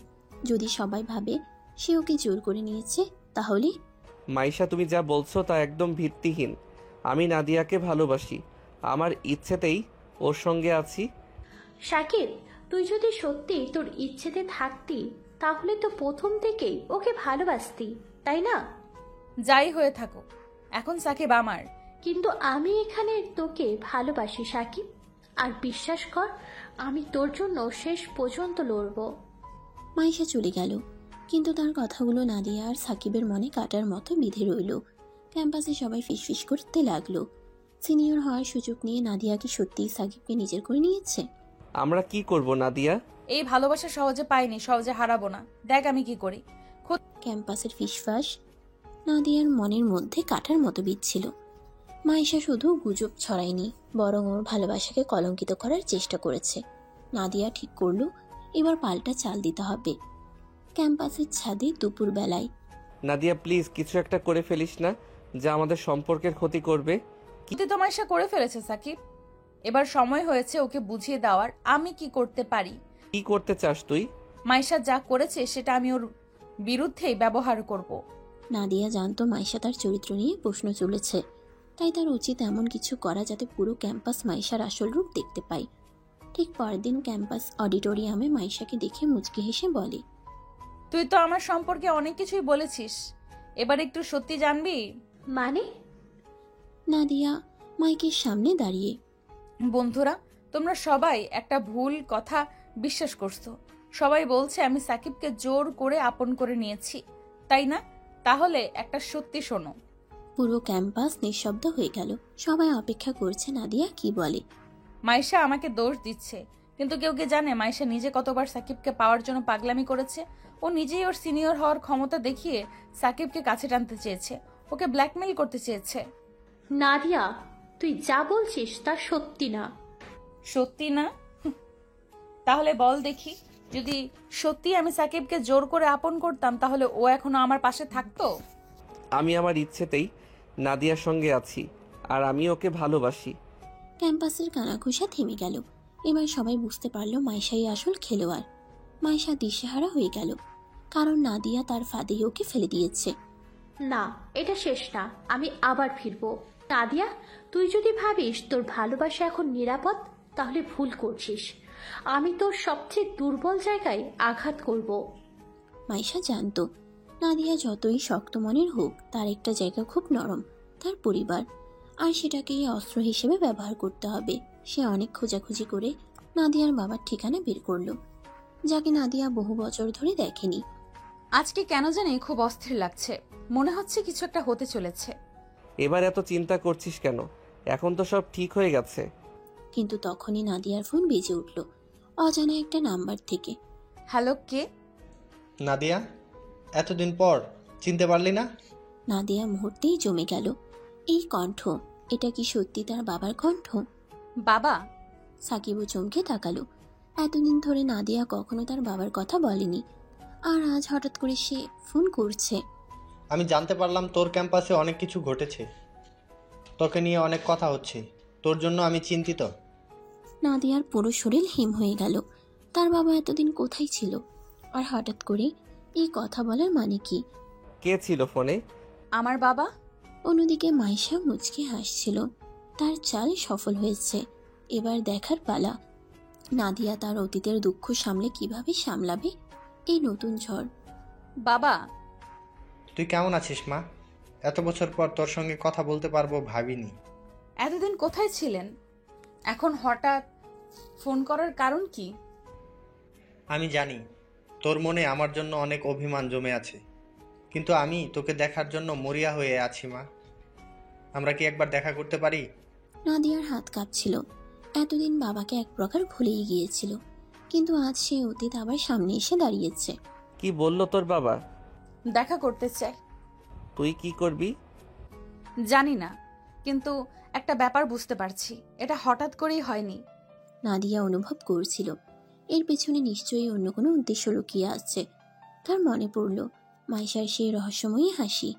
যদি সবাই ভাবে সে ওকে জোর করে নিয়েছে, তাহলে মাইশা, তুমি যা বলছো তা একদম ভিত্তিহীন। আমি নাদিয়াকে ভালোবাসি, আমার ইচ্ছেতেই ওর সঙ্গে আছি। সাকিব, তুই যদি সত্যি তোর ইচ্ছেতে থাকতি তাহলে তো প্রথম থেকেই ওকে ভালোবাসতি, তাই না? যাই হয়ে থাকো, এখন সাকিব আমার। কিন্তু আমি এখানে তোকে ভালোবাসি সাকিব, আর বিশ্বাস কর আমি তোর জন্য শেষ পর্যন্ত লড়ব। মাইশা চলে গেল, কিন্তু তার কথাগুলো নাদিয়া আর সাকিবের মনে কাটার মতো বিঁধে রইল। ক্যাম্পাসে সবাই ফিসফিস করতে লাগলো। সিনিয়র হওয়ার সুযোগ নিয়ে নাদিয়া কি সত্যিই সাকিবকে নিজের করে নিয়েছে? আমরা কি করব নাদিয়া? এই ভালোবাসা সহজে পাইনি, সহজে হারাবো না। দেখ আমি কি করি। ক্যাম্পাসের ফিসফাস নাদিয়ার মনের মধ্যে কাটার মতো বিচ্ছিল। মাইশা শুধু গুজব ছড়ায়নি, বরং ওর ভালোবাসাকে কলঙ্কিত করার চেষ্টা করেছে। নাদিয়া ঠিক করলো এবার পাল্টা চাল দিতে হবে। ক্যাম্পাসের ছাদে দুপুর বেলায় নাদিয়া প্লিজ কিছু একটা করে ফেলিস না, যা আমাদের সম্পর্কের ক্ষতি করবে। কিন্তু তো মাইশা করে ফেলেছে সাকিব, এবার সময় হয়েছে ওকে বুঝিয়ে দেওয়ার আমি কি করতে পারি। কি করতে চাস তুই? মাইশা যা করেছে সেটা আমি ওর বিরুদ্ধেই ব্যবহার করব। নাদিয়া জানতো মাইশা তার চরিত্র নিয়ে প্রশ্ন চলেছে, তাই তার উচিত এমন কিছু করা যাতে পুরো ক্যাম্পাস মাইশার আসল রূপ দেখতে পায়। ঠিক পরের দিন ক্যাম্পাস অডিটোরিয়ামে মাইশাকে দেখে মুচকি হেসে বলে, তুই তো আমার সম্পর্কে অনেক কিছুই বলেছিস, এবার একটু সত্যি জানবি? মানে? নাদিয়া মাইকের সামনে দাঁড়িয়ে, বন্ধুরা, তোমরা সবাই একটা ভুল কথা বিশ্বাস করছো। সবাই বলছে আমি সাকিবকে জোর করে আপন করে নিয়েছি, তাই না? তাহলে একটা সত্যি শোনো। পুরো ক্যাম্পাস নিঃশব্দ হয়ে গেল। সবাই অপেক্ষা করছে নাদিয়া কি বলে। মাইশা আমাকে দোষ দিচ্ছে, কিন্তু কেউ কি জানে মাইশা নিজে কতবার সাকিবকে পাওয়ার জন্য পাগলামি করেছে? ও নিজেই ওর সিনিয়র হওয়ার ক্ষমতা দেখিয়ে সাকিবকে কাছে টানতে চেয়েছে, ওকে ব্ল্যাকমেইল করতে চেয়েছে। নাদিয়া, তুই যা বলছিস তা সত্যি না। সত্যি না? তাহলে বল দেখি, যদি সত্যি আমি সাকিবকে জোর করে আপন করতাম তাহলে ও এখনো আমার পাশে থাকতো? আমি আমার ইচ্ছেতেই নাদিয়ার সঙ্গে আছি, আর আমি ওকে ভালোবাসি। ক্যাম্পাসের কানাঘুষা থেমে গেল। এবার সবাই বুঝতে পারলো মাইশাই আসল খেলোয়াড়। মাইশা দিশেহারা হয়ে গেল, কারণ নাদিয়া তার ফাঁদেই ওকে ফেলে দিয়েছে। না, এটা শেষ না, আমি আবার ফিরবো। নাদিয়া, তুই যদি ভাবিস তোর ভালোবাসা এখন নিরাপদ, তাহলে ভুল করছিস। আমি তোর সবচেয়ে দুর্বল জায়গায় আঘাত করব। মাইশা জানতো নাদিয়া যতই শক্ত মনের হোক, তার একটা জায়গা খুব নরম, তার পরিবার, আর সেটাকেই অস্ত্র হিসেবে ব্যবহার করতে হবে। সে অনেক খোঁজাখুঁজি করে নাদিয়ার বাবার ঠিকানা বের করলো, যাকে নাদিয়া বহু বছর ধরে দেখেনি। আজকে কেন জানি খুব অস্থির লাগছে, মনে হচ্ছে কিছু একটা হতে চলেছে। এবার এত চিন্তা করছিস কেন? এখন তো সব ঠিক হয়ে গেছে। কিন্তু তখনই নাদিয়ার ফোন বেজে উঠল, অজানা একটা নাম্বার থেকে। হ্যালো, কে? নাদিয়া, এতদিন পর চিনতে পারলি না? নাদিয়া মুহূর্তেই জমে গেল। এই কণ্ঠ, এটা কি সত্যি তার বাবার কণ্ঠ? বাবা? সাকিবও চমকে তাকালো। এতদিন ধরে নাদিয়া কখনো তার বাবার কথা বলেনি, আর আজ হঠাৎ করে সে ফোন করছে। আমি জানতে পারলাম তোর ক্যাম্পাসে অনেক কিছু ঘটেছে, তোকে নিয়ে অনেক কথা হচ্ছে, তোর জন্য আমি চিন্তিত। নাদিয়ার পুরো শরীর হিম হয়ে গেল। তার বাবা এতদিন কোথায় ছিল, আর হঠাৎ করে এই কথা বলার মানে কি? কে ছিল ফোনে? আমার বাবা। অন্যদিকে মাইশা মুচকে হাসছিল। তার চাল সফল হয়েছে, এবার দেখার পালা নাদিয়া তার অতীতের দুঃখ সামলে কিভাবে সামলাবে এই নতুন ঝড়। বাবা, তুই কেমন আছিস মা? এত বছর পর তোর সঙ্গে কথা বলতে পারবো ভাবিনি। এতদিন কোথায় ছিলেন? এখন হঠাৎ ফোন করার কারণ কি? আমি জানি তোর মনে আমার জন্য অনেক অভিমান জমে আছে, কিন্তু আমি তোকে দেখার জন্য মরিয়া হয়ে আছি মা। আমরা কি একবার দেখা করতে পারি? নাদিয়ার হাত কাঁপছিল। এতদিন বাবাকে এক প্রকার ভুলেই গিয়েছিল, কিন্তু আজ সে অতীত আবার সামনে এসে দাঁড়িয়েছে। কি বললো তোর বাবা? দেখা করতে চাই। তুই কি করবি? জানি না, কিন্তু একটা ব্যাপার বুঝতে পারছি, এটা হঠাৎ করেই হয়নি। নাদিয়া অনুভব করছিল এর পেছনে নিশ্চয়ই অন্য কোনো উদ্দেশ্য লুকিয়ে আছে। তার মনে পড়ল মাইশার সেই রহস্যময়ী হাসি।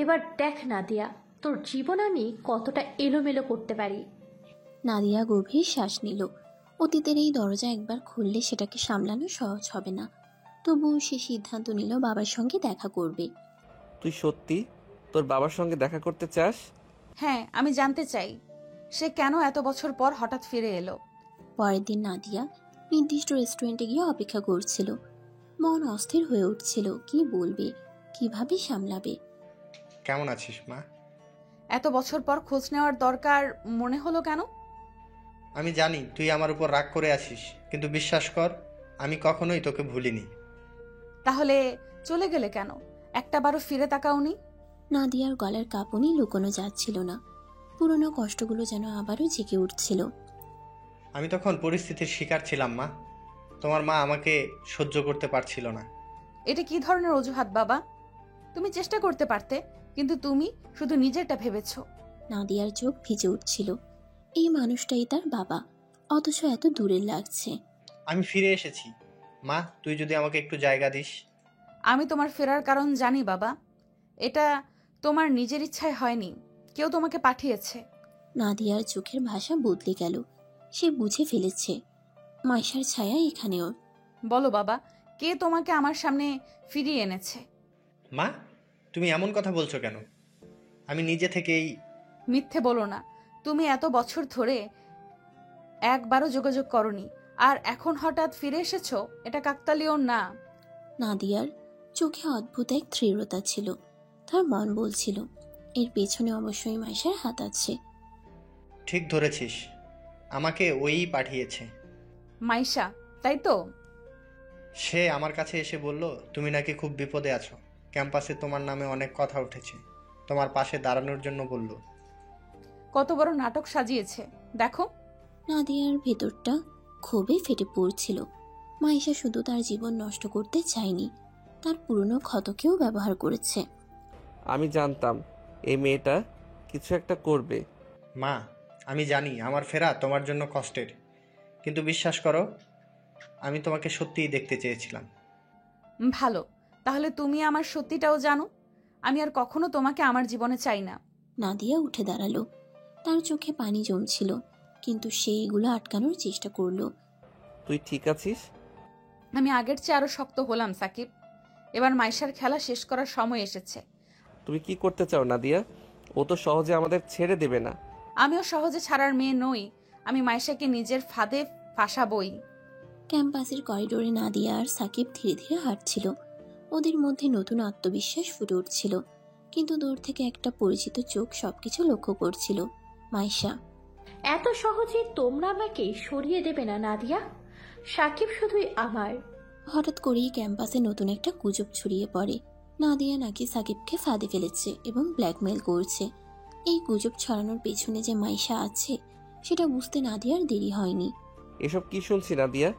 এবার দেখ নাদিয়া, তোর জীবন আমি কতটা এলোমেলো করতে পারি। নাদিয়া গভীর শ্বাস নিল। অতীতের এই দরজা একবার খুললে সেটাকে সামলানো সহজ হবে না। তবুও সে সিদ্ধান্ত নিল বাবার সঙ্গে দেখা করবে। তুই সত্যি তোর বাবার সঙ্গে দেখা করতে চাস? হ্যাঁ, আমি জানতে চাই সে কেন এত বছর পর হঠাৎ ফিরে এলো। পরের দিন নাদিয়া নির্দিষ্ট রেস্টুরেন্টে গিয়ে অপেক্ষা করছিল। মন অস্থির হয়ে উঠছিল, কি বলবে, কিভাবে সামলাবে। কেমন আছিস মা? এত বছর পর খোঁজ নেওয়ার দরকার মনে হলো কেন? আমি জানি তুই আমার উপর রাগ করে আছিস, কিন্তু বিশ্বাস কর, আমি কখনোই তোকে ভুলিনি। তাহলে চলে গেলে কেন? একটাবারও ফিরে তাকাওনি? নাদিয়ার গলার কাঁপুনি লুকোনো যাচ্ছিল না। পুরনো কষ্টগুলো যেন আবারও জেগে উঠছিল। আমি তখন পরিস্থিতির শিকার ছিলাম মা। তোমার মা আমাকে সহ্য করতে পারছিল না। এটা কি ধরনের অজুহাত বাবা? তুমি চেষ্টা করতে পারতে, কিন্তু তুমি শুধু নিজেরটা ভেবেছো। নাদিয়ার চোখ ভিজে উঠছিল। এই মানুষটাই তার বাবা, অথচ এত দূরের লাগছে। আমি ফিরে এসেছি মা, তুই যদি আমাকে একটু জায়গা দিস। আমি তোমার ফেরার কারণ জানি বাবা, এটা তোমার নিজের ইচ্ছায় হয়নি, কেউ তোমাকে পাঠিয়েছে। নাদিয়ার চোখের ভাষা বদলে গেল। সে বুঝে ফেলেছে মাইশার ছায়া এখানেও। বলো বাবা, কে তোমাকে আমার সামনে ফিরিয়ে এনেছে? মা, তুমি এমন কথা বলছো কেন? আমি নিজে থেকেই। মিথ্যে বলো না, তুমি এত বছর ধরে একবারও যোগাযোগ করনি, আর এখন হঠাৎ ফিরে এসেছো, এটা কাকতালীয় না। নাদিয়ার চোখে অদ্ভুত এক দৃঢ়তা ছিল। তার মন বলছিল এর পেছনে অবশ্যই মাইশার হাত আছে। ঠিক ধরেছিস, আমাকে ওই পাঠিয়েছে। মাইশা, তাই তো? সে আমার কাছে এসে বলল তুমি নাকি খুব বিপদে আছো, ক্যাম্পাসে তোমার নামে অনেক কথা উঠেছে, তোমার পাশে দাঁড়ানোর জন্য বলল। কত বড় নাটক সাজিয়েছে দেখো। নাদিয়ার ভেতরটা ক্ষোভে ফেটে পড়ছিল। মাইশা শুধু তার জীবন নষ্ট করতে চায়নি, তার পুরনো ক্ষতকেও ব্যবহার করেছে। আমি জানতাম এই মেয়েটা কিছু একটা করবে। মা, আমি জানি আমার ফেরা তোমার জন্য কষ্টের, কিন্তু বিশ্বাস করো, আমি তোমাকে সত্যিই দেখতে চেয়েছিলাম। ভালো, তাহলে তুমি আমার সত্যিটাও জানো। আমি আর কখনো তোমাকে আমার জীবনে চাই না। নাদিয়া উঠে দাঁড়ালো। তার চোখে পানি জমছিল, কিন্তু সে এগুলো আটকানোর চেষ্টা করলো। তুই ঠিক আছিস? আমি আগের চেয়ে আরো শক্ত হলাম সাকিব। এবার মাইশার খেলা শেষ করার সময় এসেছে। তুমি কি করতে চাও নাদিয়া? ও তো সহজে আমাদের ছেড়ে দেবে না। আমিও সহজে ছাড়ার মেয়ে নই। আমি মাইশাকে নিজের ফাঁদে ফাঁসাবই। ক্যাম্পাসের করিডোরে নাদিয়া আর সাকিব ধীরে ধীরে হাঁটছিল। ওদের মধ্যে নতুন আত্মবিশ্বাস ফুটে উঠছিল, কিন্তু দূর থেকে একটা পরিচিত চোখ সবকিছু লক্ষ্য করছিল। মাইশা। এত সহজে তোমরা আমাকে সরিয়ে দেবে না নাদিয়া। সাকিব শুধুই আমার। হঠাৎ করেই ক্যাম্পাসে নতুন একটা গুজব ছড়িয়ে পড়ে। নাদিয়া নাকি সাকিবকে ফাঁদে ফেলেছে এবং ব্ল্যাকমেল করছে। এই গুজব ছড়ানোর পেছনে যে মাইশা আছে সেটা বুঝতে নাদিয়ার দেরি হয়নি। এসব কি শুনছি নাদিয়া?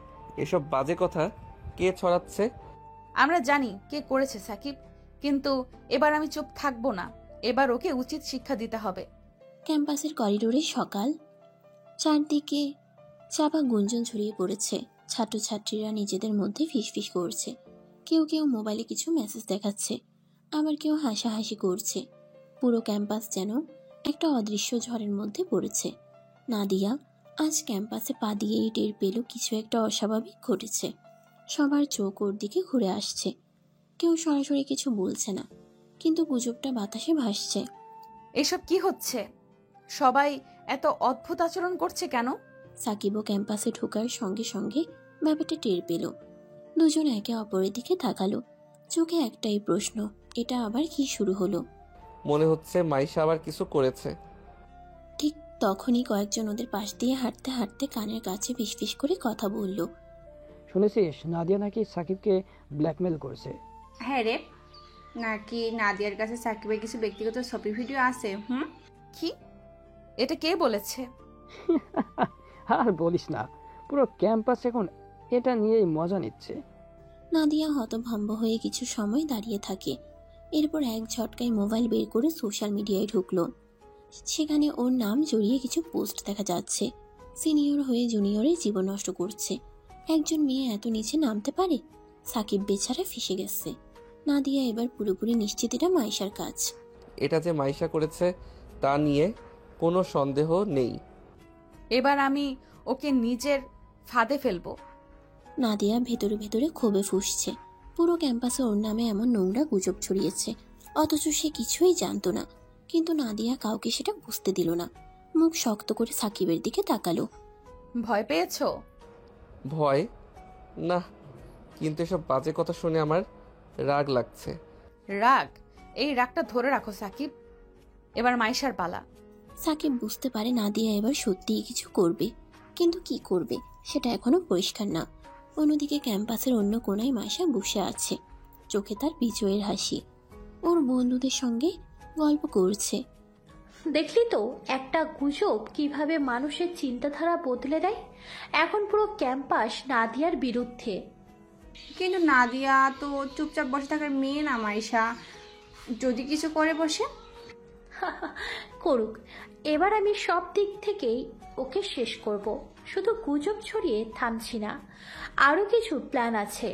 এসব বাজে কথা কে ছড়াচ্ছে? আমরা জানি কে করেছে সাকিব, কিন্তু এবার আমি চুপ থাকবো না। এবার ওকে উচিত শিক্ষা দিতে হবে। ক্যাম্পাসের করিডোরে সকাল, চারদিকে চাপা গুঞ্জন ছড়িয়ে পড়েছে। ছাত্রছাত্রীরা নিজেদের মধ্যে ফিসফিস করছে। কেউ কেউ মোবাইলে কিছু মেসেজ দেখাচ্ছে, আবার কেউ হাসাহাসি করছে। পুরো ক্যাম্পাস যেন একটা অদৃশ্য ঝড়ের মধ্যে পড়েছে। নাদিয়া আজ ক্যাম্পাসে পা দিয়েই টের পেল কিছু একটা অস্বাভাবিক ঘটেছে। সবার চোখ ওর দিকে ঘুরে আসছে। কেউ সরাসরি কিছু বলছে না, কিন্তু গুজবটা বাতাসে ভাসছে। এসব কি হচ্ছে? সবাই এত অদ্ভুত আচরণ করছে কেন? সাকিবও ক্যাম্পাসে ঢোকার সঙ্গে সঙ্গে ব্যাপারটা টের পেল। দুজন একে অপরের দিকে তাকালো। চোখে একটাই প্রশ্ন, এটা আবার কি শুরু হলো? মনে হচ্ছে মাইশা আবার কিছু করেছে। ঠিক তখনই কয়েকজন ওদের পাশ দিয়ে হাঁটতে হাঁটতে কানের কাছে ফিসফিস করে কথা বলল। শুনেছিস নাদিয়া নাকি সাকিবকে ব্ল্যাকমেল করছে? হ্যাঁ রে, নাকি নাদিয়ার কাছে সাকিবের কিছু ব্যক্তিগত ছবি ভিডিও আছে? কি? এটা কে বলেছে? আর বলিস না, পুরো ক্যাম্পাস এখন এটা নিয়েই মজা নিচ্ছে। নাদিয়া হতভম্ব হয়ে কিছু সময় দাঁড়িয়ে থাকে। এরপর এক ঝটকায় মোবাইল বের করে সোশ্যাল মিডিয়ায় ঢুকলো। সেখানে ওর নাম জড়িয়ে কিছু পোস্ট দেখা যাচ্ছে। সিনিয়র হয়ে জুনিয়রের জীবন নষ্ট করছে। একজন মেয়ে এত নিচে নামতে পারে? সাকিব বেচারা ফেঁসে গেছে। নাদিয়া এবার পুরোপুরি নিশ্চিত এটা মাইশার কাজ। এটা যে মাইশা করেছে তা নিয়ে কোনো সন্দেহ নেই। এবার আমি ওকে নিজের ফাঁদে ফেলবো। নাদিয়া ভেতরে ভেতরে ক্ষোভে ফুঁসছে। পুরো ক্যাম্পাসে ওর নামে এমন নোংরা গুজব ছড়িয়েছে, অথচ সে কিছুই জানতো না। কিন্তু নাদিয়া কাউকে সেটা বুঝতে দিল না। মুখ শক্ত করে সাকিবের দিকে তাকালো। ভয় পেয়েছো? ভয় না, কিন্তু এসব বাজে কথা শুনে আমার রাগ লাগছে। রাগ? এই রাগটা ধরে রাখো সাকিব। এবার মাইশার পালা। সাকিব বুঝতে পারে নাদিয়া এবার সত্যিই কিছু করবে, কিন্তু কি করবে সেটা এখনো পরিষ্কার না। অন্যদিকে ক্যাম্পাসের অন্য কোনায় মাইশা বসে আছে। চোখে তার বিজয়ের হাসি। ওর বন্ধুদের সঙ্গে গল্প করছে। দেখলি তো একটা গুজব কিভাবে মানুষের চিন্তাধারা বদলে দেয়। এখন পুরো ক্যাম্পাস নাদিয়ার বিরুদ্ধে। কিন্তু নাদিয়া তো চুপচাপ বসে থাকার মেয়ে না মাইশা, যদি কিছু করে বসে। করুক, এবার আমি সব দিক থেকেই ওকে শেষ করব। শুধু গুজব ছড়িয়ে থামছি না, আরো কিছু প্ল্যান আছে।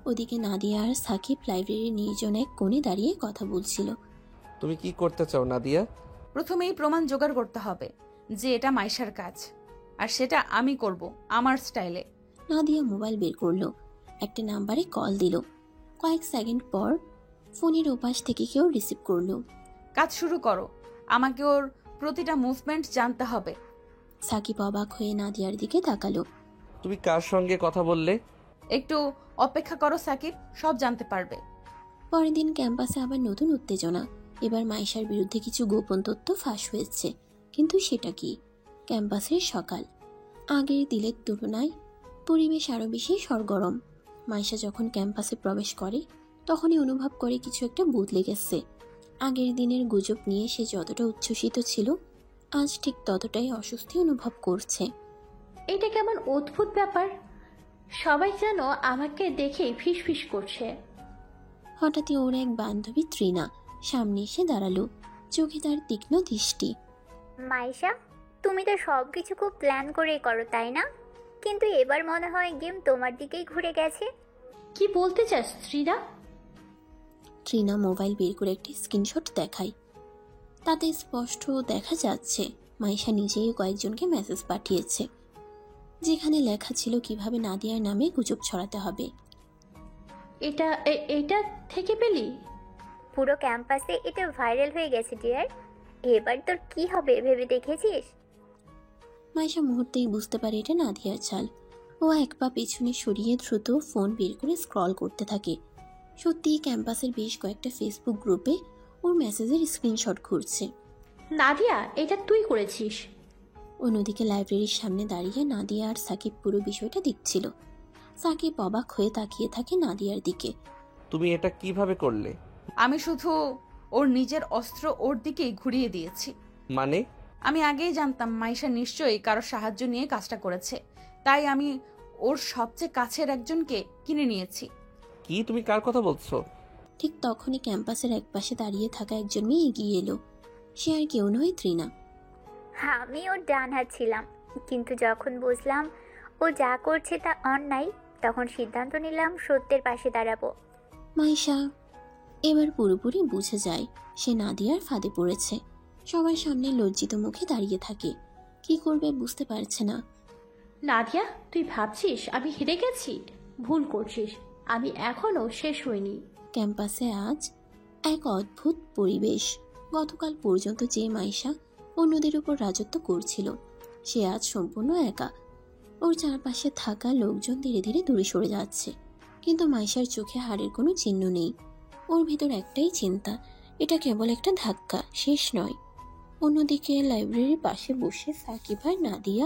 ওদিকে নাদিয়া আর সাকিব লাইব্রেরির নির্জন এক কোণে দাঁড়িয়ে কথা বলছিল। তুমি কি করতে চাও নাদিয়া? প্রথমেই প্রমাণ জোগাড় করতে হবে যে এটা মাইশার কাজ, আর সেটা আমি করব আমার স্টাইলে। নাদিয়া মোবাইল বের করলো, একটা নাম্বারে কল দিল। কয়েক সেকেন্ড পর ফোনের ওপাশ থেকে কেউ রিসিভ করলো। কাজ শুরু করো, আমাকে ওর প্রতিটা মুভমেন্ট জানতে হবে। সাকিব অবাক হয়ে নাদিয়ার দিকে তাকালো। তুমি কার সঙ্গে কথা বললে? একটু অপেক্ষা করো সাকিব, সব জানতে পারবে। পরের দিন ক্যাম্পাসে আবার নতুন উত্তেজনা। এবার মাইশার বিরুদ্ধে কিছু গোপন তথ্য ফাঁস হয়েছে। কিন্তু সেটা কি? ক্যাম্পাসের সকাল। আগের দিনের তুলনায় পরিবেশ আরও বেশি সরগরম। মাইশা যখন ক্যাম্পাসে প্রবেশ করে তখনই অনুভব করে কিছু একটা বদলে গেছে। আগের দিনের গুজব নিয়ে সে যতটা উচ্ছ্বসিত ছিল, আজ ঠিক ততটাই অস্বস্তি অনুভব করছে। এটা কেমন অদ্ভুত ব্যাপার, সবাই যেন আমাকে দেখে ফিসফিস করছে। হঠাৎই ওর এক বান্ধবী তৃণা সামনে এসে দাঁড়ালো, চোখে তার তীক্ষ্ণ দৃষ্টি। মাইশা, তুমি তো সব কিছু খুব প্ল্যান করেই করো, তাই না? কিন্তু এবার মনে হয় গেম তোমার দিকেই ঘুরে গেছে। কি বলতে চাস শ্রীরা? তৃণা মোবাইল বের করে একটি স্ক্রিনশট দেখায়। তাতে স্পষ্ট দেখা যাচ্ছে মাইশা নিজেই কয়েকজনকে মেসেজ পাঠিয়েছে, যেখানে লেখা ছিল কিভাবে নাদিয়ার নামে গুজব ছড়াতে হবে। এটা থেকে পেলি? পুরো ক্যাম্পাসে এটা ভাইরাল হয়ে গেছে ডিয়ার। এবার তোর কি হবে ভেবে দেখেছিস? মাইশা মুহূর্তেই বুঝতে পারে এটা নাদিয়ার চাল। ও এক পা পেছনে সরিয়ে দ্রুত ফোন বের করে স্ক্রল করতে থাকে। সত্যিই ক্যাম্পাসের বেশ কয়েকটা ফেসবুক গ্রুপে ওর মেসেজের স্ক্রিনশট ঘুরছে। নাদিয়া, এটা তুই করেছিস? অন্যদিকে লাইব্রেরির সামনে দাঁড়িয়ে নাদিয়া আর সাকিব পুরো বিষয়টা দেখছিল। সাকিব অবাক হয়ে তাকিয়ে থাকে নাদিয়ার দিকে। তুমি এটা কিভাবে করলে? আমি শুধু ওর নিজের অস্ত্র ওর দিকেই ঘুরিয়ে দিয়েছি। মানে? আমি আগেই জানতাম মাইশা নিশ্চয়ই কারো সাহায্য নিয়ে কাজটা করেছে, তাই আমি ওর সবচেয়ে কাছের একজনকে কিনে নিয়েছি। কি, তুমি কার কথা বলছো? ঠিক তখনই ক্যাম্পাসের একপাশে দাঁড়িয়ে থাকা একজন মেয়ে এগিয়ে এলো। সে আর কেউ নয়, তৃণা। আমি ওর ডান হাত ছিলাম, কিন্তু যখন বুঝলাম ও যা করছে তা অন্যায়, তখন সিদ্ধান্ত নিলাম সত্যের পাশে দাঁড়াবো। মাইশা এবার পুরোপুরি বুঝে যায় সে নাদিয়ার ফাঁদে পড়েছে। সবার সামনে লজ্জিত মুখে দাঁড়িয়ে থাকে, কি করবে বুঝতে পারছে না। নাদিয়া, তুই ভাবছিস আমি হেরে গেছি? ভুল করছিস, আমি এখনো শেষ হইনি। ক্যাম্পাসে আজ এক অদ্ভুত পরিবেশ। গতকাল পর্যন্ত যে মাইশা অন্যদের উপর রাজত্ব করছিল, সে আজ সম্পূর্ণ একা। ওর চারপাশে থাকা লোকজন ধীরে ধীরে দূরে সরে যাচ্ছে, কিন্তু মাইশার চোখে হারের কোনো চিহ্ন নেই। ওর ভিতর একটাই চিন্তা, এটা কেবল একটা ধাক্কা, শেষ নয়। অন্যদিকে লাইব্রেরির পাশে বসে সাকিব আর নাদিয়া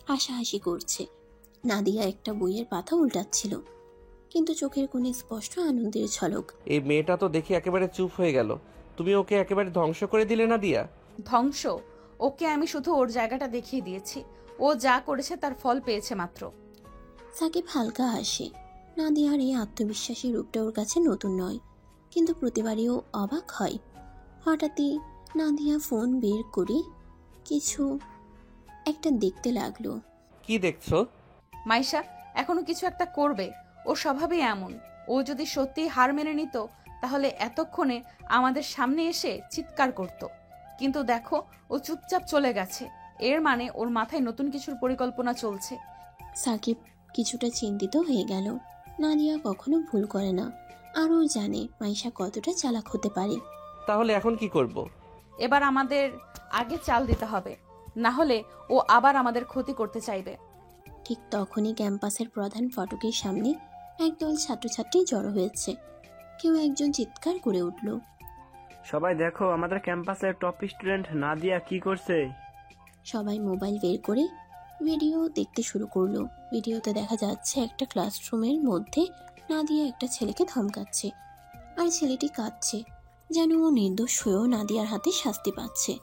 হাসাহাসি করছে। নাদিয়া একটা বইয়ের পাতা উল্টাচ্ছিল, কিন্তু চোখের কোণে স্পষ্ট আনন্দের ঝলক। এই মেয়েটা তো দেখে একেবারে চুপ হয়ে গেল। তুমি ওকে একেবারে ধ্বংস করে দিলে না দিয়া? ধ্বংস? ওকে আমি শুধু ওর জায়গাটা দেখিয়ে দিয়েছি। ও যা করেছে তার ফল পেয়েছে মাত্র। সাকিব হালকা হাসে। নাদিয়ার এই আত্মবিশ্বাসী রূপটা ওর কাছে নতুন নয়, কিন্তু প্রতিবারই ও অবাক হয়। হঠাৎই নাদিয়া ফোন বের করে কিছু একটা দেখতে লাগলো। কি দেখছো? মাইশা এখনো কিছু একটা করবে, ও স্বভাবই এমন। ও যদি সত্যি হার মেনে নিত তাহলে এতক্ষণে আমাদের সামনে এসে চিৎকার করত, কিন্তু দেখো ও চুপচাপ চলে গেছে। এর মানে ওর মাথায় নতুন কিছুর পরিকল্পনা চলছে। সাকিব কিছুটা চিন্তিত হয়ে গেল। নাদিয়া কখনো ভুল করে না, আর ও জানে মাইশা কতটা চালাক হতে পারে। তাহলে এখন কি করব? এবার আমাদের আগে চাল দিতে হবে, না হলে ও আবার আমাদের ক্ষতি করতে চাইবে। ঠিক তখনই ক্যাম্পাসের প্রধান ফটকের সামনে একদল ছাত্রছাত্রী জড়ো হয়েছে। কেউ একজন চিৎকার করে উঠল, সবাই দেখো আমাদের ক্যাম্পাসের টপ স্টুডেন্ট নাদিয়া কি করছে। সবাই মোবাইল বের করে ভিডিও দেখতে শুরু করলো। ভিডিওতে দেখা যাচ্ছে একটা ক্লাসরুমের মধ্যে নাদিয়া একটা ছেলেকে ধমকাচ্ছে, আর ছেলেটি কাঁদছে, যেন ও নির্দোষ হয়েও নাদিয়ার হাতে শাস্তি পাচ্ছে।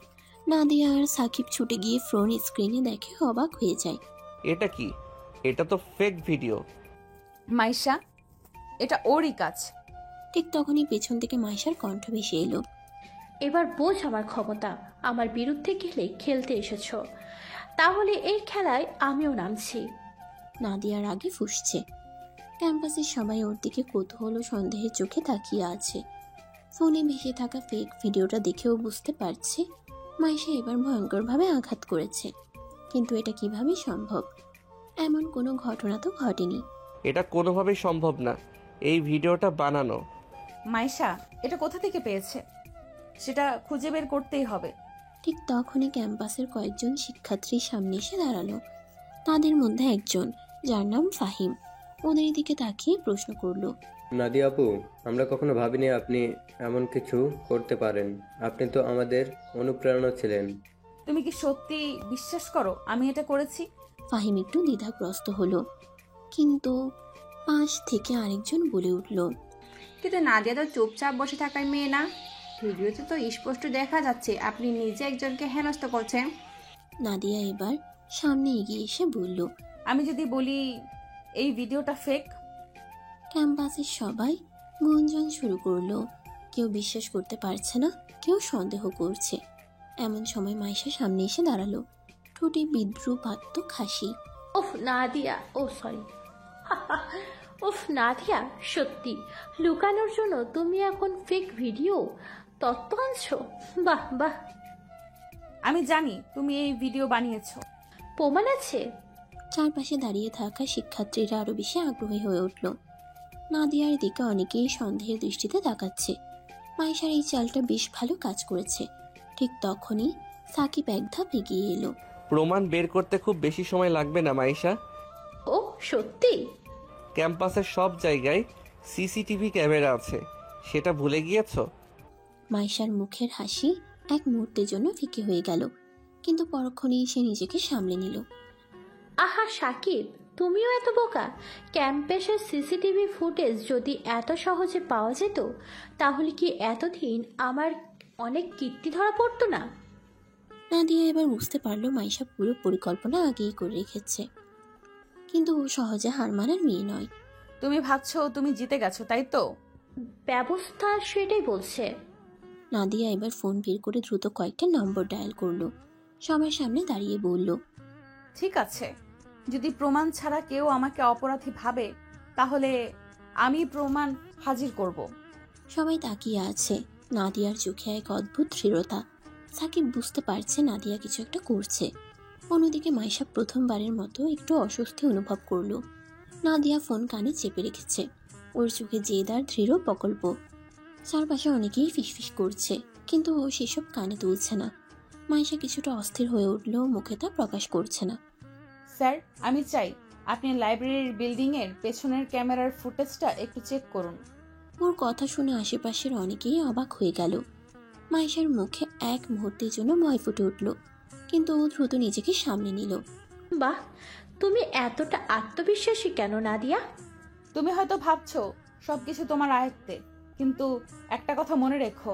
নাদিয়া আর সাকিব ছুটে গিয়ে ফোন স্ক্রিনে দেখে অবাক হয়ে যায়। এটা কি? এটা তো ফেক ভিডিও। মাইশা, এটা ওরই কাজ। ঠিক তখনই পেছন থেকে মাইশার কণ্ঠ ভেসে এলো, এবার বোঝ আমার ক্ষমতা। আমার বিরুদ্ধে গেলে খেলতে এসেছো, তাহলে এই খেলায় আমিও নামছি। নাদিয়ার আগে ফুঁসছে। ক্যাম্পাসের সবাই ওর দিকে কৌতূহল ও সন্দেহের চোখে তাকিয়ে আছে। ফোনে ভেসে থাকা ফেক ভিডিওটা দেখেও বুঝতে পারছে মাইশা এবার ভয়ঙ্করভাবে আঘাত করেছে। কিন্তু এটা কিভাবে সম্ভব? এমন কোনো ঘটনা তো ঘটেনি। এটা কোনোভাবেই সম্ভব না, এই ভিডিওটা বানানো। মাইশা এটা কোথা থেকে পেয়েছে সেটা খুঁজে বের করতেই হবে। ঠিক তখনই ক্যাম্পাসের কয়েকজন শিক্ষার্থীর সামনে এসে দাঁড়ালো। তাদের মধ্যে একজন, যার নাম ফাহিম, ওদের দিকে তাকিয়ে প্রশ্ন করলো, নাদিয়া আপু, আমরা কখনো ভাবিনি আপনি এমন কিছু করতে পারেন। আপনি তো আমাদের অনুপ্রেরণা ছিলেন। তুমি কি সত্যি বিশ্বাস করো আমি এটা করেছি? ফাহিম একটু দ্বিধাগ্রস্ত হলো, কিন্তু পাশ থেকে আরেকজন বলে উঠল, কিন্তু নাদিয়া তো চুপচাপ বসে থাকার মেয়ে না। ভিডিওতে তো স্পষ্ট দেখা যাচ্ছে আপনি নিজে একজনকে হেনস্থা করছেন। নাদিয়া এবার সামনে এগিয়ে এসে বলল। আমি যদি বলি এই ভিডিওটা ফেক? ক্যাম্পাসের সবাই গুঞ্জন শুরু করলো। কেউ বিশ্বাস করতে পারছে না, কেউ সন্দেহ করছে। এমন সময় মাইশা সামনে এসে দাঁড়ালো, ঠোঁটে বিদ্রুপাত্মক হাসি। ওফ নাদিয়া, ও সরি, ওফ নাদিয়া, সত্যি লুকানোর জন্য তুমি এখন ফেক ভিডিও তত্ত্ব আনছো? বাহ বাহ। আমি জানি তুমি এই ভিডিও বানিয়েছো। প্রমাণ আছে? চারপাশে দাঁড়িয়ে থাকা শিক্ষার্থীরা আরো বেশি আগ্রহী হয়ে উঠল। নাদিয়ার দিকে অনেকেই সন্দেহের দৃষ্টিতে তাকাচ্ছে। মাইশার এই চালটা বেশ ভালো কাজ করেছে। ঠিক তখনই সাকিব এক ধাপ এগিয়ে এলো। প্রমাণ বের করতে খুব বেশি সময় লাগবে না মাইশা। ও সত্যি? ক্যাম্পাসের সব জায়গায় সিসিটিভি ক্যামেরা আছে, সেটা ভুলে গিয়েছো? মাইশার মুখের হাসি এক মুহূর্তের জন্য ফিকে হয়ে গেল, কিন্তু পরক্ষণেই সে নিজেকে সামলে নিল। আহা সাকিব, তুমিও এত বোকা? ক্যাম্পাসের সিসিটিভি ফুটেজ যদি এত সহজে পাওয়া যেত তাহলে কি এতদিন আমার অনেক কীর্তি ধরা পড়তো না? নাদিয়া এবার বুঝতে পারলো মাইশা পুরো পরিকল্পনা আগেই করে রেখেছে, কিন্তু ও সহজে হার মানার মেয়ে নয়। তুমি ভাবছো তুমি জিতে গেছো, তাই তো? ব্যবস্থা সেটাই বলছে। নাদিয়া এবার ফোন বের করে দ্রুত কয়েকটা নম্বর ডায়াল করলো। সবার সামনে দাঁড়িয়ে বলল, ঠিক আছে, যদি প্রমাণ ছাড়া কেউ আমাকে অপরাধী ভাবে তাহলে আমি প্রমাণ হাজির করব। সবাই তাকিয়ে আছে। নাদিয়ার চোখে এক অদ্ভুত দৃঢ়তা। সাকিব বুঝতে পারছে নাদিয়া কিছু একটা করছে। অন্যদিকে মাইশা প্রথমবারের মতো একটু অস্বস্তি অনুভব করলো। নাদিয়া ফোন কানে চেপে রেখেছে, ওর চোখে জেদ আর দৃঢ় প্রকল্প। চারপাশে অনেকেই ফিসফিস করছে, কিন্তু ও সেসব কানে তুলছে না। মাইশা কিছুটা অস্থির হয়ে উঠলেও মুখে তা প্রকাশ করছে না। স্যার, আমি চাই আপনি লাইব্রেরির বিল্ডিং এর পেছনের ক্যামেরার ফুটেজটা একটু চেক করুন। ওর কথা শুনে আশেপাশের অনেকেই অবাক হয়ে গেল। মাইশার মুখে এক মুহূর্তের জন্য ভয় ফুটে উঠল, কিন্তু ও দ্রুত নিজেকে সামনে নিল। বাহ, তুমি এতটা আত্মবিশ্বাসী কেন নাদিয়া? তুমি হয়তো ভাবছো সবকিছু তোমার আয়ত্তে, কিন্তু একটা কথা মনে রেখো,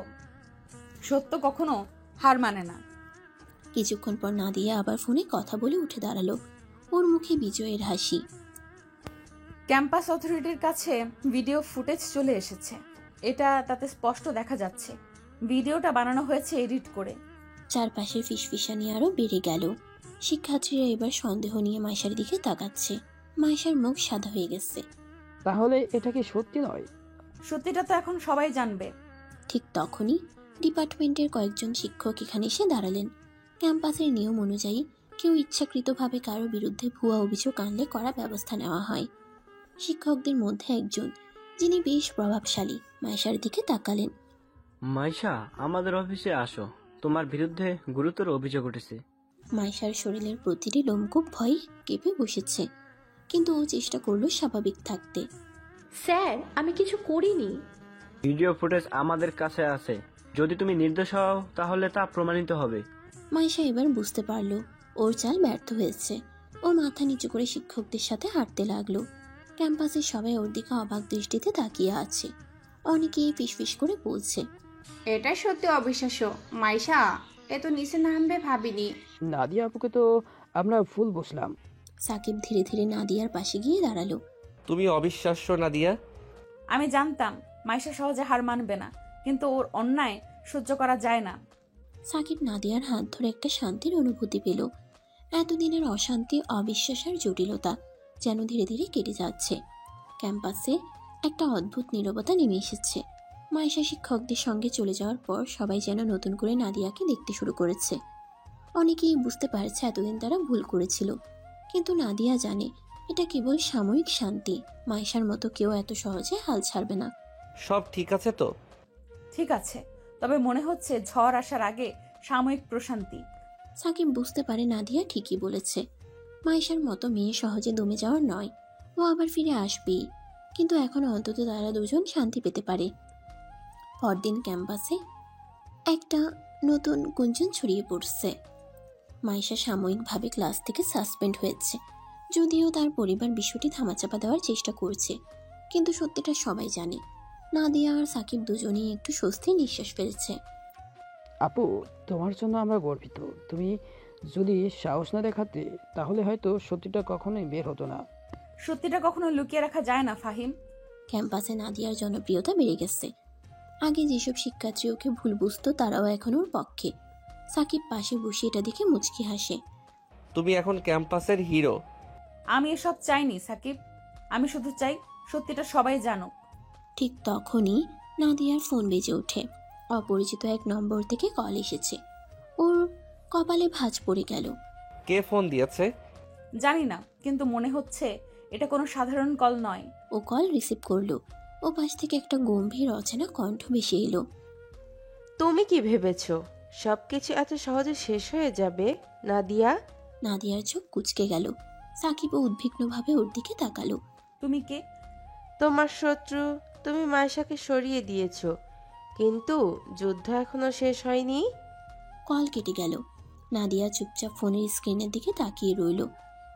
সত্য কখনো হার মানে না। কিছুক্ষণ পর নাদিয়া আবার ফোনে কথা বলে উঠে দাঁড়ালো, ওর মুখে বিজয়ের হাসি। ক্যাম্পাস অথরিটির কাছে ভিডিও ফুটেজ চলে এসেছে, এটা তাতে স্পষ্ট দেখা যাচ্ছে ভিডিওটা বানানো হয়েছে এডিট করে। চারপাশে ফিসফিসানি আরো বেড়ে গেল। শিক্ষার্থীরা এবার সন্দেহ নিয়ে মাইশার দিকে তাকাচ্ছে। মাইশার মুখ সাদা হয়ে গেছে। তাহলে এটা কি সত্যি নয়? সত্যিটা তো এখন সবাই জানবে। ঠিক তখনই ডিপার্টমেন্টের কয়েকজন শিক্ষক এখানে এসে দাঁড়ালেন। ক্যাম্পাসের নিয়ম অনুযায়ী কেউ ইচ্ছাকৃতভাবে কারো বিরুদ্ধে ভুয়া অভিযোগ আনলে কড়া ব্যবস্থা নেওয়া হয়। শিক্ষকদের মধ্যে একজন, যিনি বেশ প্রভাবশালী, মাইশার দিকে তাকালেন। মাইশা, আমাদের অফিসে আসো, তোমার বিরুদ্ধে গুরুতর অভিযোগ উঠেছে। মাইশার শরীরের প্রতিটি লোমকূপ ভয়ে কেঁপে বসেছে, কিন্তু ও চেষ্টা করলো স্বাভাবিক থাকতে। স্যার, আমি কিছু করিনি। ভিডিও ফুটেজ আমাদের কাছে আছে, যদি তুমি নির্দোষ হও তাহলে তা প্রমাণিত হবে। মাইশা এবার বুঝতে পারলো ওর চাল ব্যর্থ হয়েছে। ও মাথা নিচু করে শিক্ষকদের সাথে হাঁটতে লাগলো। ক্যাম্পাসের সবাই ওর দিকে অবাক দৃষ্টিতে তাকিয়ে আছে। অনেকেই ফিসফিস করে বলছে, এটা সত্যি অবিশ্বাস্য। মাইশা এত নিচে নামবে ভাবিনি। নাদিয়া আপুকে তো আমরা ফুল বসলাম। সাকিব ধীরে ধীরে নাদিয়ার পাশে গিয়ে দাঁড়ালো। তুমি অবিশ্বাস্য নাদিয়া। আমি জানতাম মাইশা সহজে হার মানবে না, কিন্তু ওর অন্যায় সহ্য করা যায় না। সাকিব নাদিয়ার হাত ধরে একটা শান্তির অনুভূতি পেল। এতদিনের অশান্তি, অবিশ্বাস আর জটিলতা যেন ধীরে ধীরে কেটে যাচ্ছে। ক্যাম্পাসে একটা অদ্ভুত নীরবতা নেমে এসেছে। মাইশা শিক্ষকদের সঙ্গে চলে যাওয়ার পর সবাই যেন নতুন করে নাদিয়াকে দেখতে শুরু করেছে। অনেকেই বুঝতে পারছে এতদিন তারা ভুল করেছিল, কিন্তু নাদিয়া জানে এটা কেবল সাময়িক শান্তি। মাইশার মতো কেউ এত সহজে হাল ছাড়বে না। সব ঠিক আছে তো? ঠিক আছে, তবে মনে হচ্ছে ঝড় আসার আগে সাময়িক প্রশান্তি। সাকিব বুঝতে পারে নাদিয়া ঠিকই বলেছে। মাইশার মতো মেয়ে সহজে দমে যাওয়ার নয়, ও আবার ফিরে আসবেই, কিন্তু এখন অন্তত তারা দুজন শান্তি পেতে পারে। পরদিন ক্যাম্পাসে একটা নতুন গুঞ্জন ছড়িয়ে পড়ছে। মাইশা সাময়িকভাবে ক্লাস থেকে সাসপেন্ড হয়েছে, যদিও তার পরিবার বিষয়টি ধামাচাপা দেওয়ার চেষ্টা করছে, কিন্তু সত্যিটা সবাই জানে। নাদিয়া আর সাকিব দুজনেই একটু স্বস্তির নিঃশ্বাস ফেলছে। আপু, তোমার জন্য আমরা গর্বিত। তুমি যদি সাহস না দেখাতে তাহলে হয়তো সত্যিটা কখনোই বের হতো না। সত্যিটা কখনো লুকিয়ে রাখা যায় না ফাহিম। ক্যাম্পাসে নাদিয়ার জনপ্রিয়তা বেড়ে গেছে। আগে যেসব শিক্ষার্থী ওকে ভুল বুঝতো তারাও এখন ওর পক্ষে। সাকিব পাশে বসে এটা দেখে মুচকি হাসে। তুমি এখন ক্যাম্পাসের হিরো। আমি এসব চাইনি সাকিব, আমি শুধু চাই সত্যিটা সবাই জানুক। ঠিক তখনই নাদিয়ার ফোন বেজে ওঠে। অপরিচিত এক নম্বর থেকে কল এসেছে। ওর কপালে ভাঁজ পড়ে গেল। কে ফোন দিয়েছে? জানি না, কিন্তু মনে হচ্ছে এটা কোনো সাধারণ কল নয়। ও কল রিসিভ করলো। ও পাশ থেকে একটা গম্ভীর অচেনা কণ্ঠ ভেসে এলো। তুমি কি ভেবেছো সবকিছু এত সহজে শেষ হয়ে যাবে নাদিয়া? নাদিয়ার চোখ কুঁচকে গেল। সাকিবও উদ্বিগ্নভাবে ওর দিকে তাকালো। তুমি কে? তোমার শত্রু। তুমি মায়েশাকে সরিয়ে দিয়েছো, কিন্তু যুদ্ধ এখনো শেষ হয়নি। কল কেটে গেল। নাদিয়া চুপচাপ ফোনের স্ক্রিনের দিকে তাকিয়ে রইল।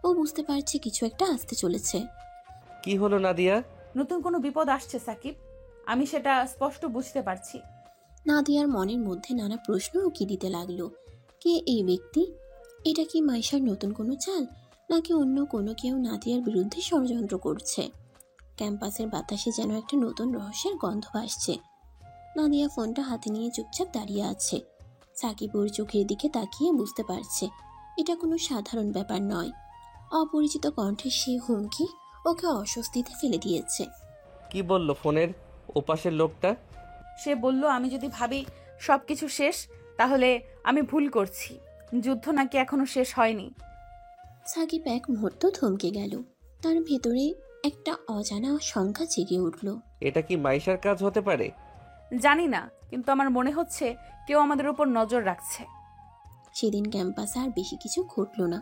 ও বুঝতে পারছে কিছু একটা আসতে চলেছে। কি হলো নাদিয়া? নতুন কোনো বিপদ আসছে সাকিব, আমি সেটা স্পষ্ট বুঝতে পারছি। নাদিয়ার মনের মধ্যে নানা প্রশ্ন উকি দিতে লাগলো। কে এই ব্যক্তি? এটা কি মাইশার নতুন কোনো চাল, নাকি অন্য কোনো কেউ নাদিয়ার বিরুদ্ধে ষড়যন্ত্র করছে? ক্যাম্পাসের বাতাসে যেন একটা নতুন রহস্যের গন্ধ আসছে। নাদিয়া ফোনটা হাতে নিয়ে চুপচাপ দাঁড়িয়ে আছে। সাকিব ওর চোখের দিকে তাকিয়ে বুঝতে পারছে এটা কোনো সাধারণ ব্যাপার নয়। অপরিচিত কণ্ঠের সেই হুমকি ওকে অস্বস্তিতে ফেলে দিয়েছে। কি বলল ফোনের ওপাশের লোকটা? সে বলল আমি যদি ভাবি সবকিছু শেষ তাহলে আমি ভুল করছি, যুদ্ধ নাকি এখনো শেষ হয়নি। সাকিব এক মুহূর্ত থমকে গেল। তার ভেতরে একটা অজানা সংখ্যা জেগে উঠল। এটা কি মাইশার কাজ হতে পারে? জানি না, কিন্তু আমার মনে হচ্ছে কেউ আমাদের উপর নজর রাখছে। সেদিন ক্যাম্পাসে আর বেশি কিছু ঘটল না,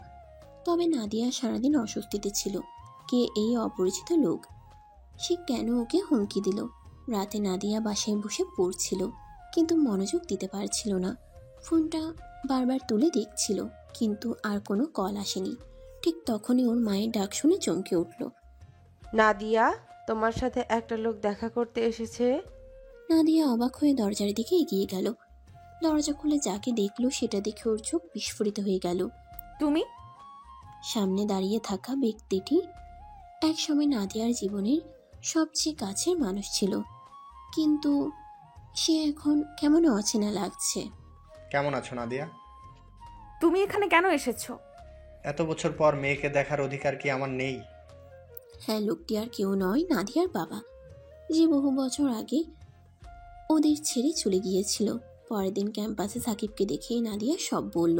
তবে নাদিয়া সারাদিন অস্বস্তিতে ছিল। কে এই অপরিচিত লোক? সে কেন ওকে হুমকি দিল? রাতে নাদিয়া বাসায় বসে পড়ছিল, কিন্তু মনোযোগ দিতে পারছিল না। ফোনটা বারবার তুলে দেখছিল, কিন্তু আর কোনো কল আসেনি। ঠিক তখনই ওর মায়ের ডাক শুনে চমকে উঠল। নাদিয়া, তোমার সাথে একটা লোক দেখা করতে এসেছে। নাদিয়া অবাক হয়ে দরজার দিকে এগিয়ে গেল। দরজা খুলে যাকে দেখলো সেটা দেখে ওর চোখ বিস্ফোরিত হয়ে গেল। তুমি? সামনে দাঁড়িয়ে থাকা ব্যক্তিটি একসময় নাদিয়ার জীবনের সবচেয়ে কাছের মানুষ ছিল, কিন্তু সে এখন কেমন অচেনা লাগছে। কেমন আছো নাদিয়া? তুমি এখানে কেন এসেছো? এত বছর পর মেয়েকে দেখার অধিকার কি আমার নেই? হ্যাঁ, লোকটি আর কেউ নয়, নাদিয়ার বাবা, যে বহু বছর আগে ওদের ছেড়ে চলে গিয়েছিল। পরের দিন ক্যাম্পাসে সাকিবকে দেখেই নাদিয়া সব বলল।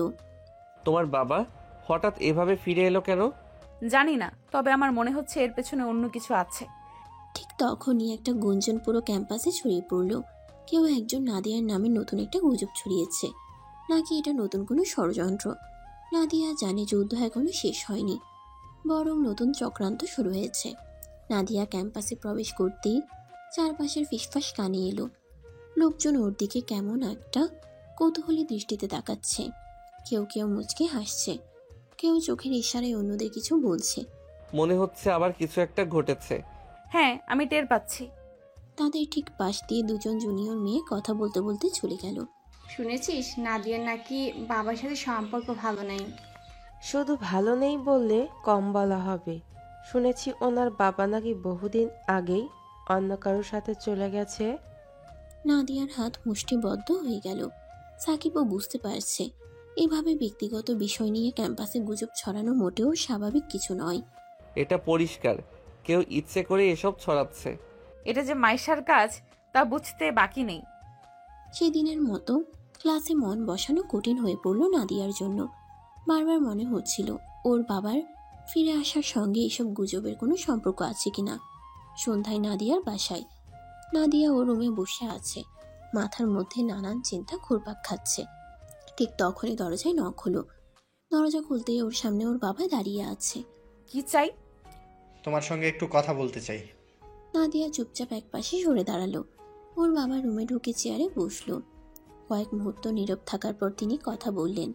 তোমার বাবা হঠাৎ এভাবে ফিরে এলো কেন? জানি না, তবে আমার মনে হচ্ছে এর পেছনে অন্য কিছু আছে। ঠিক তখনই একটা গুঞ্জন পুরো ক্যাম্পাসে ছড়িয়ে পড়ল। কেউ একজন নাদিয়ার নামে নতুন একটা গুজব ছড়িয়েছে, নাকি এটা নতুন কোনো ষড়যন্ত্র। নাদিয়া জানে যুদ্ধ এখনো শেষ হয়নি, বরং নতুন চক্রান্ত শুরু হয়েছে। নাদিয়া ক্যাম্পাসে প্রবেশ করতেই চারপাশের ফিসফাস কানে এলো। লোকজন ওর দিকে কেমন একটা কৌতূহলী দৃষ্টিতে তাকাচ্ছে। কেউ কেউ মুচকে হাসছে, কেউ চোখের ইশারায় অন্যদের কিছু বলছে। মনে হচ্ছে আবার কিছু একটা ঘটেছে। হ্যাঁ, আমি টের পাচ্ছি। তাদের ঠিক পাশ দিয়ে দুজন জুনিয়র মেয়ে কথা বলতে বলতে চলে গেল। শুনেছিস নাদিয়ার নাকি বাবার সাথে সম্পর্ক ভালো নেই? শুধু ভালো নেই বললে কম বলা হবে। শুনেছি ওনার বাবা নাকি বহুদিন আগেই অন্য কারোর সাথে চলে গেছে। নাদিয়ার হাত মুষ্টিবদ্ধ হয়ে গেল। সাকিবও বুঝতে পারছে এভাবে ব্যক্তিগত বিষয় নিয়ে ক্যাম্পাসে গুজব ছড়ানো মোটেও স্বাভাবিক কিছু নয়। এটা পরিষ্কার কেউ ইচ্ছে করে এসব ছড়াচ্ছে। এটা যে মাইশার কাজ তা বুঝতে বাকি নেই। সেদিনের মতো ক্লাসে মন বসানো কঠিন হয়ে পড়ল নাদিয়ার জন্য। বারবার মনে হচ্ছিল ওর বাবার ফিরে আসার সঙ্গে এসব গুজবের কোনো সম্পর্ক আছে কিনা। সন্ধ্যায় নাদিয়ার বাসায়। নাদিয়া ও রুমে বসে আছে, মাথার মধ্যে নানান চিন্তা ঘুরপাক খাচ্ছে। ঠিক তখনই দরজায় নক হলো। দরজা খুলতেই ওর সামনে ওর বাবা দাঁড়িয়ে আছে। কি চাই? তোমার সঙ্গে একটু কথা বলতে চাই। নাদিয়া চুপচাপ একপাশে সরে দাঁড়ালো। ওর বাবা রুমে ঢুকে চেয়ারে বসলো। কয়েক মুহূর্ত নীরব থাকার পর তিনি কথা বললেন।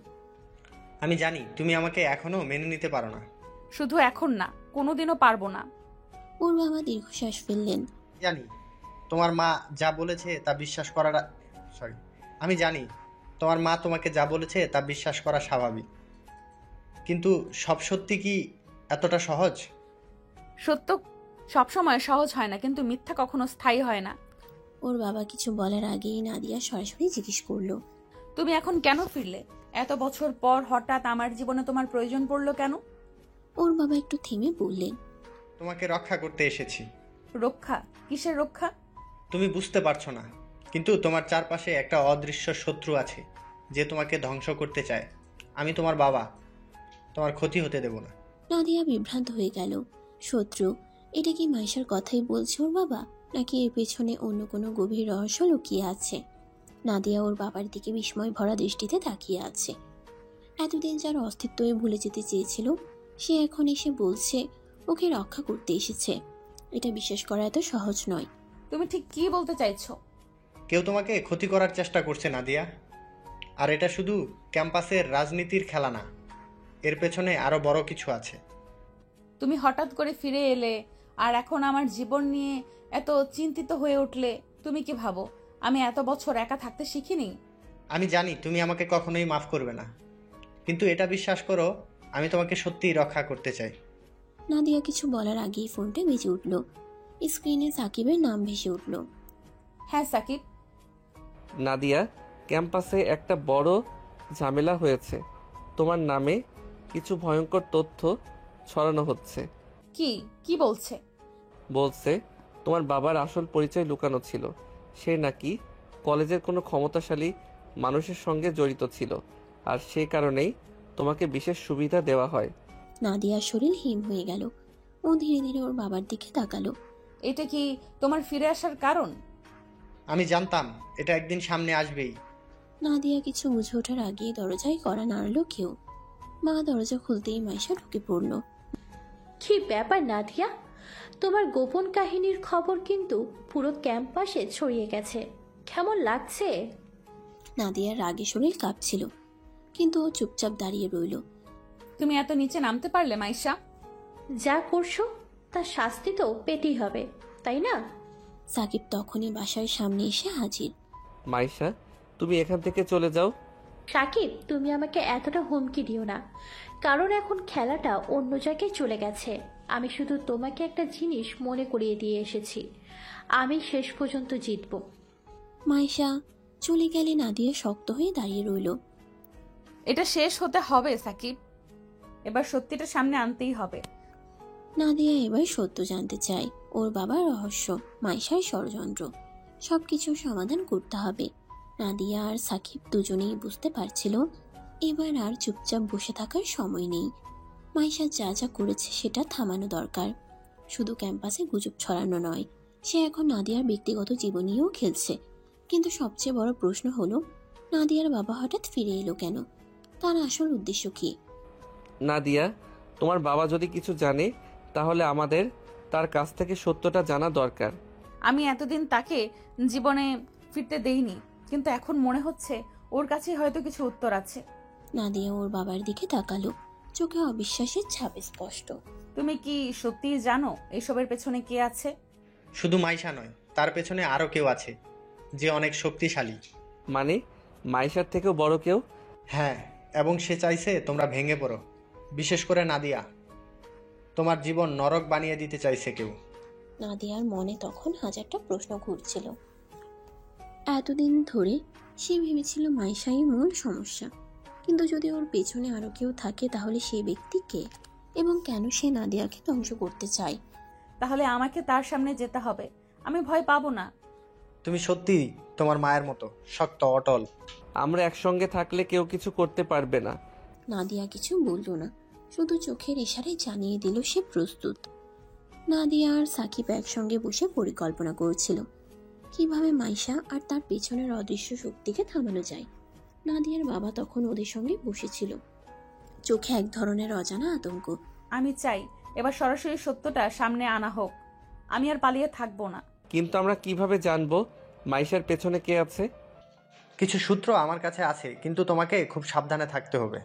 আমি জানি তুমি আমাকে এখনো মেনে নিতে পারো না। শুধু এখন না, কোনোদিনও পারবো না। ওর বাবা দীর্ঘশ্বাস ফেললেন। জানি, তোমার মা যা বলেছে তা বিশ্বাস করা আমি জানি তোমার মা তোমাকে যা বলেছে তা বিশ্বাস করা স্বাভাবিক, কিন্তু সব সত্যি কি এতটা সহজ? সত্য সবসময় সহজ হয় না, কিন্তু মিথ্যা কখনো স্থায়ী হয় না। ওর বাবা কিছু বলার আগেই নাদিয়া সরাসরি জিজ্ঞেস করলো, তুমি এখন কেন ফিরলে? এত বছর পর হঠাৎ আমার জীবনে তোমার প্রয়োজন পড়লো কেন? ওর বাবা একটু থেমে বললেন, তোমাকে রক্ষা করতে এসেছি। রক্ষা? কিসের রক্ষা? তুমি বুঝতে পারছো না, কিন্তু তোমার চারপাশে একটা অদৃশ্য শত্রু আছে যে তোমাকে ধ্বংস করতে চায়। আমি তোমার বাবা, তোমার ক্ষতি হতে দেব না। নাদিয়া বিভ্রান্ত হয়ে গেল। শত্রু? এটা কি মাইশার কথাই বলছে ওর বাবা, নাকি এর পেছনে অন্য কোনো গভীর রহস্য লুকিয়ে আছে? নাদিয়া ওর বাবার দিকে বিস্ময় ভরা দৃষ্টিতে তাকিয়ে আছে। এতদিন যার অস্তিত্বই ভুলে যেতে চেয়েছিল, সে এখন এসে বলছে ওকে রক্ষা করতে এসেছে। এটা বিশ্বাস করা এত সহজ নয়। তুমি ঠিক কি বলতে চাইছো? কেউ তোমাকে ক্ষতি করার চেষ্টা করছে নাদিয়া, আর এটা শুধু ক্যাম্পাসের রাজনীতির খেলা না, এর পেছনে আরো বড় কিছু আছে। তুমি হঠাৎ করে ফিরে এলে আর এখন আমার জীবন নিয়ে এত চিন্তিত হয়ে উঠলে। তুমি কি ভাবো আমি এত বছর একা থাকতে শিখিনি? আমি জানি তুমি আমাকে কখনোই মাফ করবে না, কিন্তু এটা বিশ্বাস করো, আমি তোমাকে সত্যিই রক্ষা করতে চাই। নাদিয়া কিছু বলার আগেই ফোনটা বেজে উঠল। স্ক্রিনে সাকিবের নাম ভেসে উঠল। হ্যাঁ সাকিব। নাদিয়া, ক্যাম্পাসে একটা বড় ঝামেলা হয়েছে। তোমার নামে কিছু ভয়ঙ্কর তথ্য ছড়ানো হচ্ছে। কি কি বলছে? বলছে তোমার বাবার আসল পরিচয় লুকানো ছিল। সে নাকি কলেজের কোনো ক্ষমতাশালী মানুষের সঙ্গে জড়িত ছিল, আর সেই কারণেই তোমাকে বিশেষ সুবিধা দেওয়া হয়। নাদিয়ার শরীর হিম হয়ে গেল। ও ধীরে ধীরে ওর বাবার দিকে তাকালো। এটা কি তোমার ফিরে আসার কারণ? আমি জানতাম এটা একদিন সামনে আসবেই। নাদিয়া কিছু বুঝে ওঠার আগেই দরজায় কড়া নাড়লো কেউ। মা দরজা খুলতেই মাইশা ঢুকে পড়ল। কি ব্যাপার নাদিয়া, তোমার গোপন কাহিনীর খবর কিন্তু পুরো ক্যাম্পাসে ছড়িয়ে গেছে। কেমন লাগছে? নাদিয়ার রাগে শরীর কাঁপছিল, কিন্তু ও চুপচাপ দাঁড়িয়ে রইল। তুমি এত নিচে নামতে পারলে মাইশা? যা করছো তার শাস্তি তো পেতেই হবে, তাই না? সাকিব তখনই বাসার সামনে এসে হাজির। মাইশা, তুমি এখান থেকে চলে যাও। সাকিব, তুমি আমাকে এতটা হুমকি দিও না, কারণ এখন খেলাটা অন্য জায়গায় চলে গেছে। আমি শুধু তোমাকে একটা জিনিস মনে করিয়ে দিয়ে এসেছি, আমি শেষ পর্যন্ত জিতব। মাইশা চলে গেলে নাদিয়া শক্ত হয়ে দাঁড়িয়ে রইল। এটা শেষ হতে হবে সাকিব, এবার সত্যিটা সামনে আনতেই হবে। নাদিয়া এবার সত্য জানতে চায়। ওর বাবার রহস্য, মাইশার ষড়যন্ত্র, সবকিছু সমাধান করতে হবে। নাদিয়া আর সাকিব দুজনেই বুঝতে পারছিল এবার আর চুপচাপ বসে থাকার সময় নেই। মাইশা যা যা করেছে সেটা থামানো দরকার। শুধু ক্যাম্পাসে গুজব ছড়ানো নয়, সে এখন নাদিয়ার ব্যক্তিগত জীবন নিয়েও খেলছে। কিন্তু সবচেয়ে বড় প্রশ্ন হলো, নাদিয়ার বাবা হঠাৎ ফিরে এলো কেন? তার আসল উদ্দেশ্য কি? নাদিয়া, তোমার বাবা যদি কিছু জানে তাহলে আমাদের তার কাছ থেকে সত্যটা জানা দরকার। আমি এতদিন তাকে জীবনে ফিরতে দেইনি, কিন্তু এখন মনে হচ্ছে ওর কাছেই হয়তো কিছু উত্তর আছে। নাদিয়া ওর বাবার দিকে তাকালো, চোখে অবিশ্বাসের ছাপ স্পষ্ট। তুমি কি সত্যিই জানো এসবের পেছনে কে আছে? শুধু মাইশা নয়, তার পেছনে আরো কেউ আছে যে অনেক শক্তিশালী। মানে মাইশার থেকেও বড় কেউ? হ্যাঁ, এবং সে চাইছে তোমরা ভেঙে পড়ো। বিশেষ করে নাদিয়া, তোমার জীবন নরক বানিয়ে দিতে চাইছে কেউ। নাদিয়ার মনে তখন হাজারটা প্রশ্ন ঘুরছিল। এতদিন ধরে সে ভেবেছিল মাইশাই মূল সমস্যা, কিন্তু যদি ওর পেছনে আরো কেউ থাকে তাহলে সে ব্যক্তি কে, এবং কেন সে নাদিয়াকে ধ্বংস করতে চায়? তাহলে আমাকে তার সামনে যেতে হবে, আমি ভয় পাবো না। তুমি সত্যি তোমার মায়ের মতো শক্ত, অটল। আমরা একসঙ্গে থাকলে কেউ কিছু করতে পারবে না। নাদিয়া কিছু বলল না, শুধু চোখের ইশারায় জানিয়ে দিল সে প্রস্তুত। নাদিয়া আর সাকিব একসঙ্গে বসে পরিকল্পনা করছিল কিভাবে মাইশা আর তার পেছনের অদৃশ্য শক্তিকে থামানো যায়। নাদিয়ার বাবা তখন ওদের সঙ্গে বসেছিল, চোখে এক ধরনের অজানা আতঙ্ক। আমি চাই এবার সরাসরি সত্যটা সামনে আনা হোক, আমি আর পালিয়ে থাকবো না। কিন্তু আমরা কিভাবে জানবো মাইশার পেছনে কে আছে? কিছু সূত্র আমার কাছে আছে, কিন্তু তোমাকে খুব সাবধানে থাকতে হবে।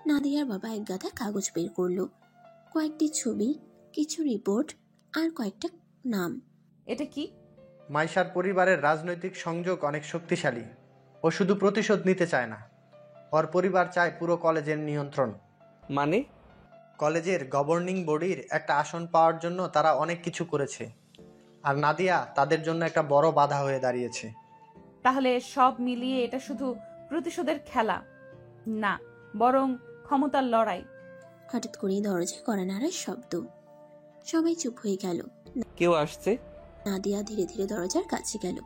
নাদিয়ার বাবা এক গাদা কাগজ বের করলো, কয়েকটি ছবি, কিছু রিপোর্ট আর কয়েকটা নাম। এটা কি? মাইশার পরিবারের রাজনৈতিক সংযোগ অনেক শক্তিশালী। ও শুধু প্রতিশোধ নিতে চায় না, ওর পরিবার চায় পুরো কলেজের নিয়ন্ত্রণ। মানে? কলেজের গভর্নিং বডির একটা আসন পাওয়ার জন্য তারা অনেক কিছু করেছে, আর নাদিয়া তাদের জন্য একটা বড় বাধা হয়ে দাঁড়িয়েছে। তাহলে সব মিলিয়ে এটা শুধু প্রতিশোধের খেলা না, বরং ক্ষমতার লড়াই। হঠাৎ করেই দরজায় কড়া নাড়ার শব্দ। সবাই চুপ হয়ে গেল। কেউ আসছে। নাদিয়া ধীরে ধীরে দরজার কাছে গেল।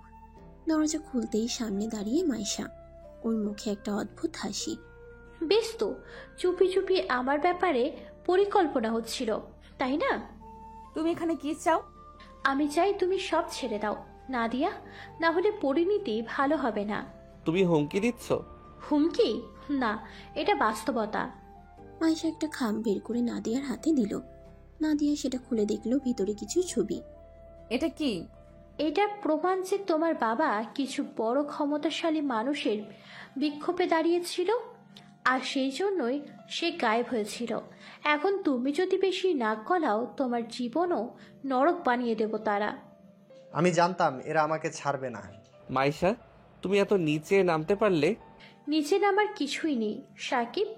দরজা খুলতেই সামনে দাঁড়িয়ে মাইশা। ওর মুখে একটা অদ্ভুত হাসি। বেশ তো, চুপি চুপি আমার ব্যাপারে পরিকল্পনা হচ্ছিল, তাই না? তুমি এখানে কি চাও? আমি চাই তুমি সব ছেড়ে দাও নাদিয়া, না হলে পরিণতি ভালো হবে না। তুমি হুমকি দিচ্ছ? হুমকি না, এটা বাস্তবতা। মাইশা একটা খাম বের করে নাদিয়ার হাতে দিল। নাদিয়া সেটা খুলে দেখলো ভিতরে কিছু ছবি। এটা কি? এটা প্রমাণ যে তোমার বাবা কিছু বড় ক্ষমতাশালী মানুষের বিক্ষোভে দাঁড়িয়েছিল, আর সেই জন্যই সে গায়েব হয়েছিল। এখন তুমি যদি বেশি নাক গলাও, তোমার জীবনও নরক বানিয়ে দেব তারা। আমি জানতাম এরা আমাকে ছাড়বে না। মাইশা, তুমি এত নিচে নামতে পারলে? নিচে নামার কিছুই নেই সাকিব,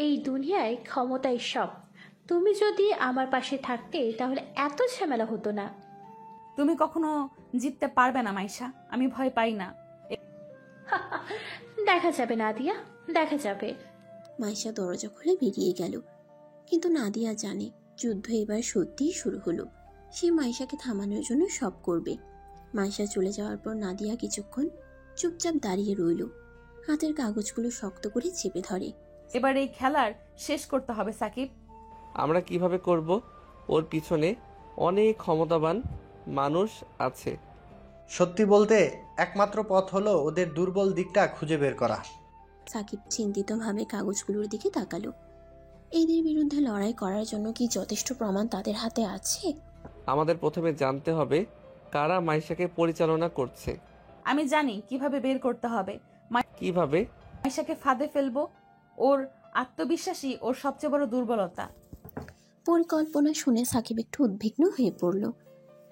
এই দুনিয়ায় ক্ষমতাই সব। তুমি যদি আমার পাশে থাকতে তাহলে এত ঝামেলা হতো না। তুমি কখনো জিততে পারবে না মাইশা, আমি ভয় পাই না। দেখা যাবে নাদিয়া, দেখা যাবে। মাইশা দরজা খুলে বেরিয়ে গেল। কিন্তু নাদিয়া জানে যুদ্ধ এবার সত্যিই শুরু হলো। সে মাইশাকে থামানোর জন্য সব করবে। মাইশা চলে যাওয়ার পর নাদিয়া কিছুক্ষণ চুপচাপ দাঁড়িয়ে রইল। হাতের কাগজগুলো শক্ত করে চেপে ধরে। এবার এই খেলার শেষ করতে হবে সাকিব। আমরা কিভাবে করব? ওর পিছনে অনেক ক্ষমতাবান মানুষ আছে। সত্যি বলতে একমাত্র পথ হলো ওদের দুর্বল দিকটা খুঁজে বের করা। সাকিব চিন্তিতভাবে কাগজগুলোর দিকে তাকালো। এদের বিরুদ্ধে লড়াই করার জন্য কি যথেষ্ট প্রমাণ তাদের হাতে আছে? আমাদের প্রথমে জানতে হবে কারা মাইশাকে পরিচালনা করছে। আমি জানি কিভাবে বের করতে হবে। কিভাবে? মাইশাকে ফাঁদে ফেলবো। ওর আত্মবিশ্বাসী ওর সবচেয়ে বড় দুর্বলতা। পরিকল্পনা শুনে সাকিব একটু উদ্বিগ্ন হয়ে পড়ল।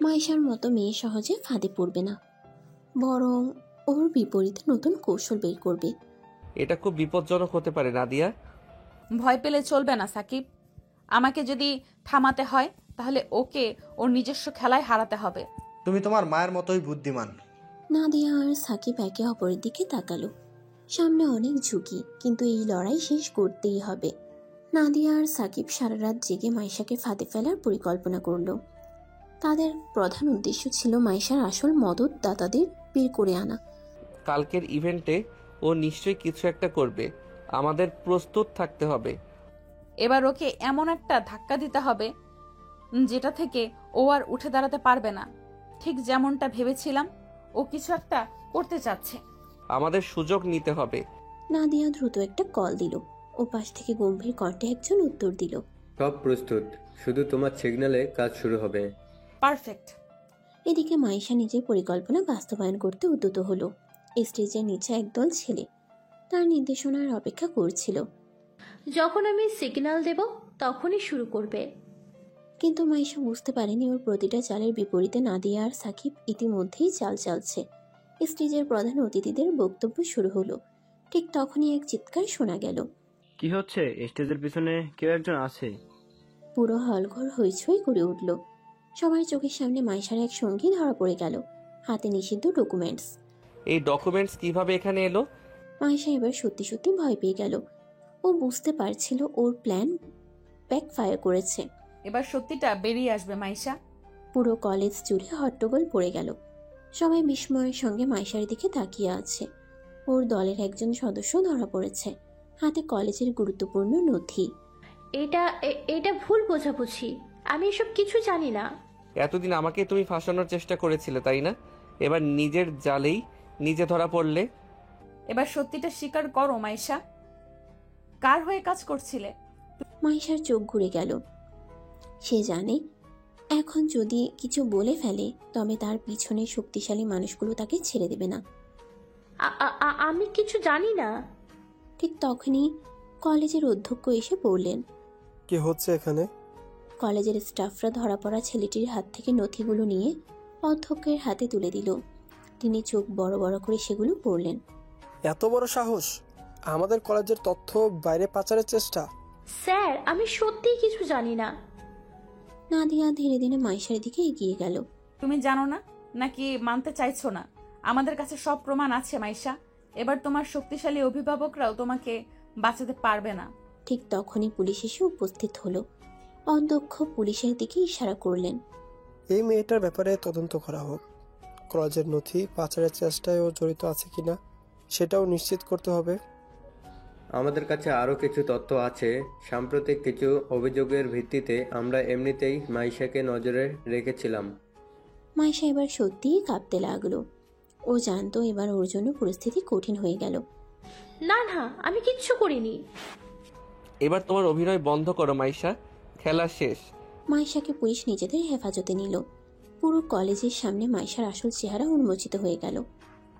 মাইশার মতো মেয়ে সহজে ফাঁদে পড়বে না, বরং ওর বিপরীতে নতুন কৌশল বের করবে। এটা খুব বিপজ্জনক হতে পারে নাদিয়া। ভয় পেলে চলবে না সাকিব। আমাকে যদি থামাতে হয় তাহলে ওকে ওর নিজস্ব খেলায় হারাতে হবে। তুমি তোমার মায়ের মতোই বুদ্ধিমান। নাদিয়া আর সাকিব একে অপরের দিকে তাকালো। সামনে অনেক ঝুঁকি, কিন্তু এই লড়াই শেষ করতেই হবে। নাদিয়া আর সাকিব সারা রাত জেগে মাইশাকে ফাঁদে ফেলার পরিকল্পনা করলো। তাদের প্রধান উদ্দেশ্য ছিল মাইশার আসল মদতদাতাদের বের করে আনা। কালকের ইভেন্টে ও নিশ্চয়ই কিছু একটা করবে, আমাদের প্রস্তুত থাকতে হবে। এবার ওকে এমন একটা ধাক্কা দিতে হবে যেটা থেকে ও আর উঠে দাঁড়াতে পারবে না। ঠিক যেমনটা ভেবেছিলাম ও কিছু একটা করতে চাচ্ছে। আমাদের সুযোগ নিতে হবে। নাদিয়া দ্রুত একটা কল দিল। ও পাশ থেকে গম্ভীর কণ্ঠে একজন উত্তর দিল, সব প্রস্তুত, শুধু তোমার সিগন্যালে কাজ শুরু হবে। পারফেক্ট। এদিকে মাইশা নিজের পরিকল্পনা বাস্তবায়ন করতে উদ্যত হলো। স্টেজের নিচে একদল ছেলে তার নির্দেশনার অপেক্ষা করছিল। যখন আমি সিগন্যাল দেব তখনই শুরু করবে। কিন্তু মাইশা বুঝতে পারেনি ওর প্রতিটা চালের বিপরীতে নাদিয়া আর সাকিব ইতিমধ্যেই চাল চালছে। স্টেজের প্রধান অতিথিদের বক্তব্য শুরু হলো। ঠিক তখনই এক চিৎকার শোনা গেল। কি হচ্ছে? স্টেজের পিছনে কেউ একজন আছে। পুরো হলঘর হইচই করে উঠল। সবার চোখের সামনে মাইশার এক সঙ্গী ধরা পড়ে গেল, হাতে নিষিদ্ধ ডকুমেন্টস। এই ডকুমেন্টস কিভাবে এখানে এলো? মাইশা এবার সত্যি সত্যি ভয় পেয়ে গেল। ও বুঝতে পারছিল ওর প্ল্যান ব্যাকফায়ার করেছে। এবার সত্যিটা বেরিয়ে আসবে মাইশা। পুরো কলেজ জুড়ে হট্টগোল পড়ে গেল। সবাই বিস্ময়ের সঙ্গে মাইশার দিকে তাকিয়ে আছে। ওর দলের একজন সদস্য ধরা পড়েছে, হাতে কলেজের গুরুত্বপূর্ণ নথি। এটা ভুল বোঝাবুঝি, আমি এসব কিছু জানি না। এতদিন আমাকে তুমি ফাঁসানোর চেষ্টা করেছিলে, তাই না? এবার নিজের জালেই নিজে ধরা পড়লে। এবার সত্যিটা স্বীকার করো মাইশা, কার হয়ে কাজ করছিলে? মাইশার চোখ ঘুরে গেল। সে জানে এখন যদি কিছু বলে ফেলে তবে তার পিছনে শক্তিশালী মানুষগুলো তাকে ছেড়ে দেবে না। আমি কিছু জানি না। ঠিক তখনই কলেজের অধ্যক্ষ এসে পড়লেন। কি হচ্ছে এখানে? কলেজের স্টাফরা ধরা পড়া ছেলেটির হাত থেকে নথিগুলো নিয়ে অধ্যক্ষের হাতে তুলে দিল। তিনি চোখ বড় বড় করে সেগুলো পড়লেন। এত বড় সাহস! আমাদের কলেজের তথ্য বাইরে পাচারের চেষ্টা! স্যার, আমি সত্যিই কিছু জানি না। নাদিয়া ধীরে ধীরে মাইশার দিকে এগিয়ে গেল। তুমি জানো না নাকি মানতে চাইছো না? আমাদের কাছে সব প্রমাণ আছে মাইশা। এবার তোমার শক্তিশালী অভিভাবকরাও তোমাকে বাঁচাতে পারবে না। ঠিক তখনই পুলিশ এসে উপস্থিত হলো। অধ্যক্ষ পুলিশের দিকে ইশারা করলেন। এই মেয়েটার ব্যাপারে তদন্ত করা হোক। কলেজের নথি পাচারের চেষ্টায় ও জড়িত আছে কিনা সেটাও নিশ্চিত করতে হবে। আমাদের কাছে আরও কিছু তথ্য আছে। সাম্প্রতিক কিছু অভিযোগের ভিত্তিতে আমরা এমনিতেই মাইশাকে নজরে রেখেছিলাম। মাইশা এবার সত্যিই কাঁপতে লাগলো। ও জানতো এবার ওর জন্য পরিস্থিতি কঠিন হয়ে গেল। না না, আমি কিচ্ছু করিনি। এবার তোমার অভিনয় বন্ধ করো মাইশা, খেলা শেষ। মাইশাকে পুলিশ নিজেদের হেফাজতে নিল। পুরো কলেজের সামনে মাইশার আসল চেহারা উন্মোচিত হয়ে গেল।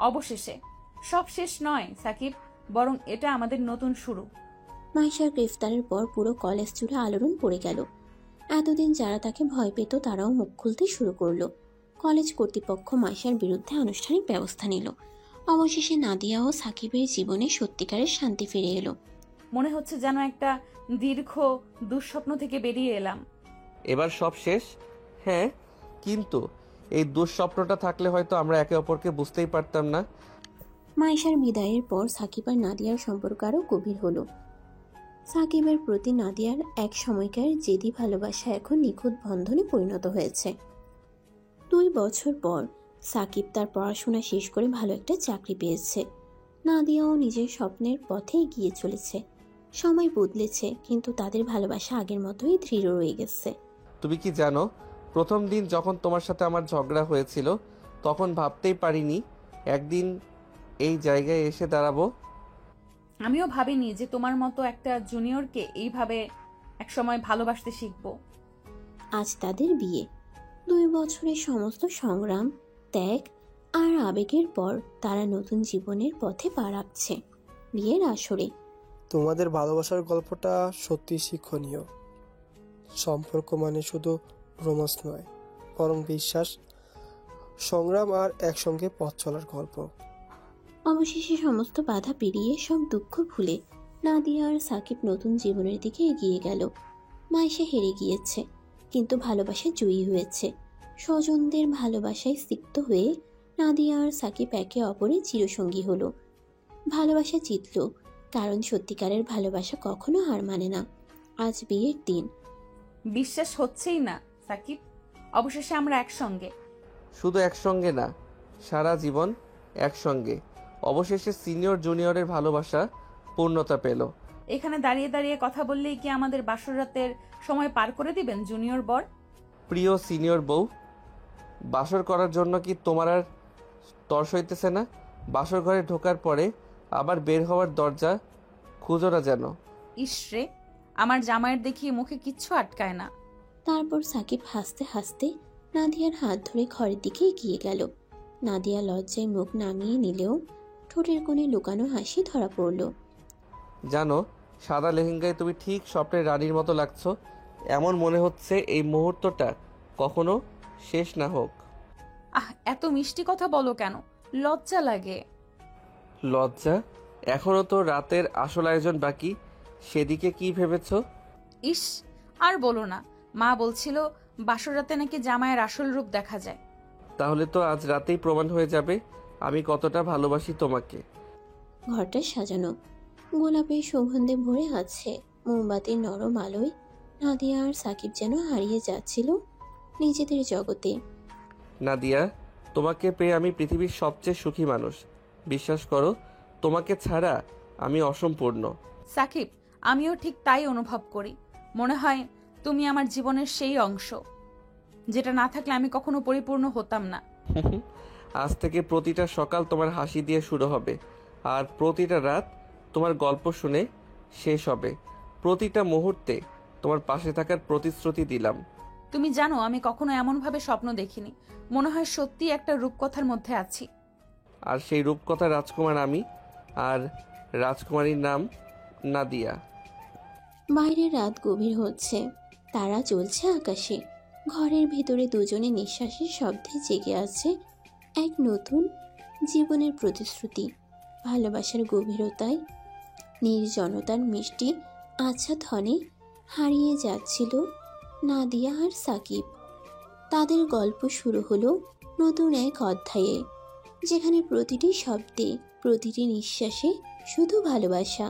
অবশেষে সব শেষ নয় সাকিব, বরং এটা আমাদের নতুন শুরু। মাইশার গ্রেফতারের পর পুরো কলেজ জুড়ে আলোড়ন পড়ে গেল। এতদিন যারা তাকে ভয় পেত তারাও মুখ খুলতে শুরু করলো। কলেজ কর্তৃপক্ষ মাইশার বিরুদ্ধে আনুষ্ঠানিক ব্যবস্থা নিল। অবশেষে নাদিয়া ও সাকিবের জীবনে সত্যিকারের শান্তি ফিরে এলো। মনে হচ্ছে যেন একটা দীর্ঘ দুঃস্বপ্ন থেকে বেরিয়ে এলাম। এবার সব শেষ। হ্যাঁ, কিন্তু এই দুঃস্বপ্নটা থাকলে হয়তো আমরা একে অপরকে বুঝতেই পারতাম না। মাইশার বিদায়ের পর সাকিব আর নাদিয়ার সম্পর্ক আরও গভীর হলো। সাকিবের প্রতি নাদিয়ার এক সময়কার জেদি ভালোবাসা এখন নিখুঁত বন্ধনে পরিণত হয়েছে। 2 বছর পর সাকিব তার পড়াশোনা শেষ করে ভালো একটা চাকরি পেয়েছে। নাদিয়াও নিজের স্বপ্নের পথে এগিয়ে চলেছে। সময় বদলেছে, কিন্তু তাদের ভালোবাসা আগের মতোই দৃঢ় রয়ে গেছে। তুমি কি জানো, প্রথম দিন যখন তোমার সাথে আমার ঝগড়া হয়েছিল তখন ভাবতেই পারিনি একদিন এই জায়গায় এসে দাঁড়াবো। আমিও ভাবিনি যে তোমার মতো একটা জুনিয়রকে এইভাবে একসময় ভালোবাসতে শিখবো। আজ তাদের বিয়ে। 2 বছরের সমস্ত সংগ্রাম, ত্যাগ আর আবেগের পর তারা নতুন জীবনের পথে পা রাখছে। বিয়ের আসরে তোমাদের ভালোবাসার গল্পটা সত্যি শিক্ষণীয়। সম্পর্ক মানে শুধু রোমান্স নয়, বরং বিশ্বাস, সংগ্রাম আর একসঙ্গে পথ চলার গল্প। অবশেষে সমস্ত বাধা পেরিয়ে সব দুঃখ ভুলে নাদিয়া আর সাকিব নতুন জীবনের দিকে এগিয়ে গেল। মাইশা হেরে গিয়েছে, কিন্তু ভালোবাসা জয়ী হয়েছে। স্বজনদের ভালোবাসায় সিক্ত হয়ে নাদিয়া আর সাকিব একে অপরের চিরসঙ্গী হলো। ভালোবাসা জিতল, কারণ সত্যিকারের ভালোবাসা কখনো হার মানে না। আজ বিয়ের দিন। বিশ্বাস হচ্ছেই না সাকিব, অবশেষে আমরা একসঙ্গে। শুধু একসঙ্গে না, সারা জীবন একসঙ্গে। অবশেষে সিনিয়র জুনিয়রের ভালোবাসা পূর্ণতা পেল। এখানে দাঁড়িয়ে দাঁড়িয়ে কথা বললেই কি আমাদের বাসর রাতের সময় পার করে দিবেন জুনিয়র বর? প্রিয় সিনিয়র বউ, বাসর করার জন্য কি তোমার আর তর্স হইতেছে না? বাসর ঘরে ঢোকার পরে আবার বের হওয়ার দরজা খুঁজো না যেন। ইসরে, আমার জামাইয়ের দেখি মুখে কিচ্ছু আটকায় না। তারপর সাকিব হাসতে হাসতে নাদিয়ার হাত ধরে ঘরের দিকে এগিয়ে গেল। নাদিয়া লজ্জায় মুখ নামিয়ে নিলেও ঠোঁটের কোণে লুকানো হাসি ধরা পড়ল। জানো, সাদা লেহেঙ্গায় তুমি ঠিক স্বপ্নের রানীর মতো লাগছো। এমন মনে হচ্ছে এই মুহূর্তটা কখনো শেষ না হোক। এত মিষ্টি কথা বলো কেন? লজ্জা লাগে। লজ্জা? এখনো তো রাতের আসল আয়োজন বাকি, সেদিকে কি ভেবেছ? ইস, আর বলো না। মা বলছিল বাসর রাতে নাকি জামাইয়ের আসল রূপ দেখা যায়। তাহলে তো আজ রাতেই প্রমাণ হয়ে যাবে আমি কতটা ভালোবাসি তোমাকে। ঘরটা সাজানো, গোলাপের সুগন্ধে ভরে আছে। মোমবাতির নরম আলোয় নাদিয়া আর সাকিব যেন হারিয়ে যাচ্ছিল নিজেদের জগতে। নাদিয়া, তোমাকে পেয়ে আমি পৃথিবীর সবচেয়ে সুখী মানুষ। বিশ্বাস করো, তোমাকে ছাড়া আমি অসম্পূর্ণ। সাকিব, আমিও ঠিক তাই অনুভব করি। মনে হয় তুমি আমার জীবনের সেই অংশ যেটা না থাকলে আমি কখনো পরিপূর্ণ হতাম না। আজ থেকে প্রতিটা সকাল তোমার হাসি দিয়ে শুরু হবে, আর প্রতিটা রাত তোমার গল্প শুনে শেষ হবে। প্রতিটা মুহূর্তে তোমার পাশে থাকার প্রতিশ্রুতি দিলাম। তুমি জানো, আমি কখনো এমনভাবে স্বপ্ন দেখিনি। মনে হয় সত্যি একটা রূপকথার মধ্যে আছি। আর সেই রূপকথা রাজকুমার আমি, আর রাজকুমারীর নাম নাদিয়া। বাইরে রাত গভীর হচ্ছে, তারা জ্বলছে আকাশে। ঘরের ভিতরে দুজনে নিঃশ্বাসের শব্দে জেগে আছে এক নতুন জীবনের প্রতিশ্রুতি। ভালোবাসার গভীরতায় নির্জনতার মিষ্টি আচ্ছাদনে হারিয়ে যাচ্ছিল নাদিয়া আর সাকিব। তাদের গল্প শুরু হলো নতুন এক অধ্যায়ে, যেখানে প্রতিটি শব্দে, প্রতিটি নিঃশ্বাসে শুধু ভালোবাসা।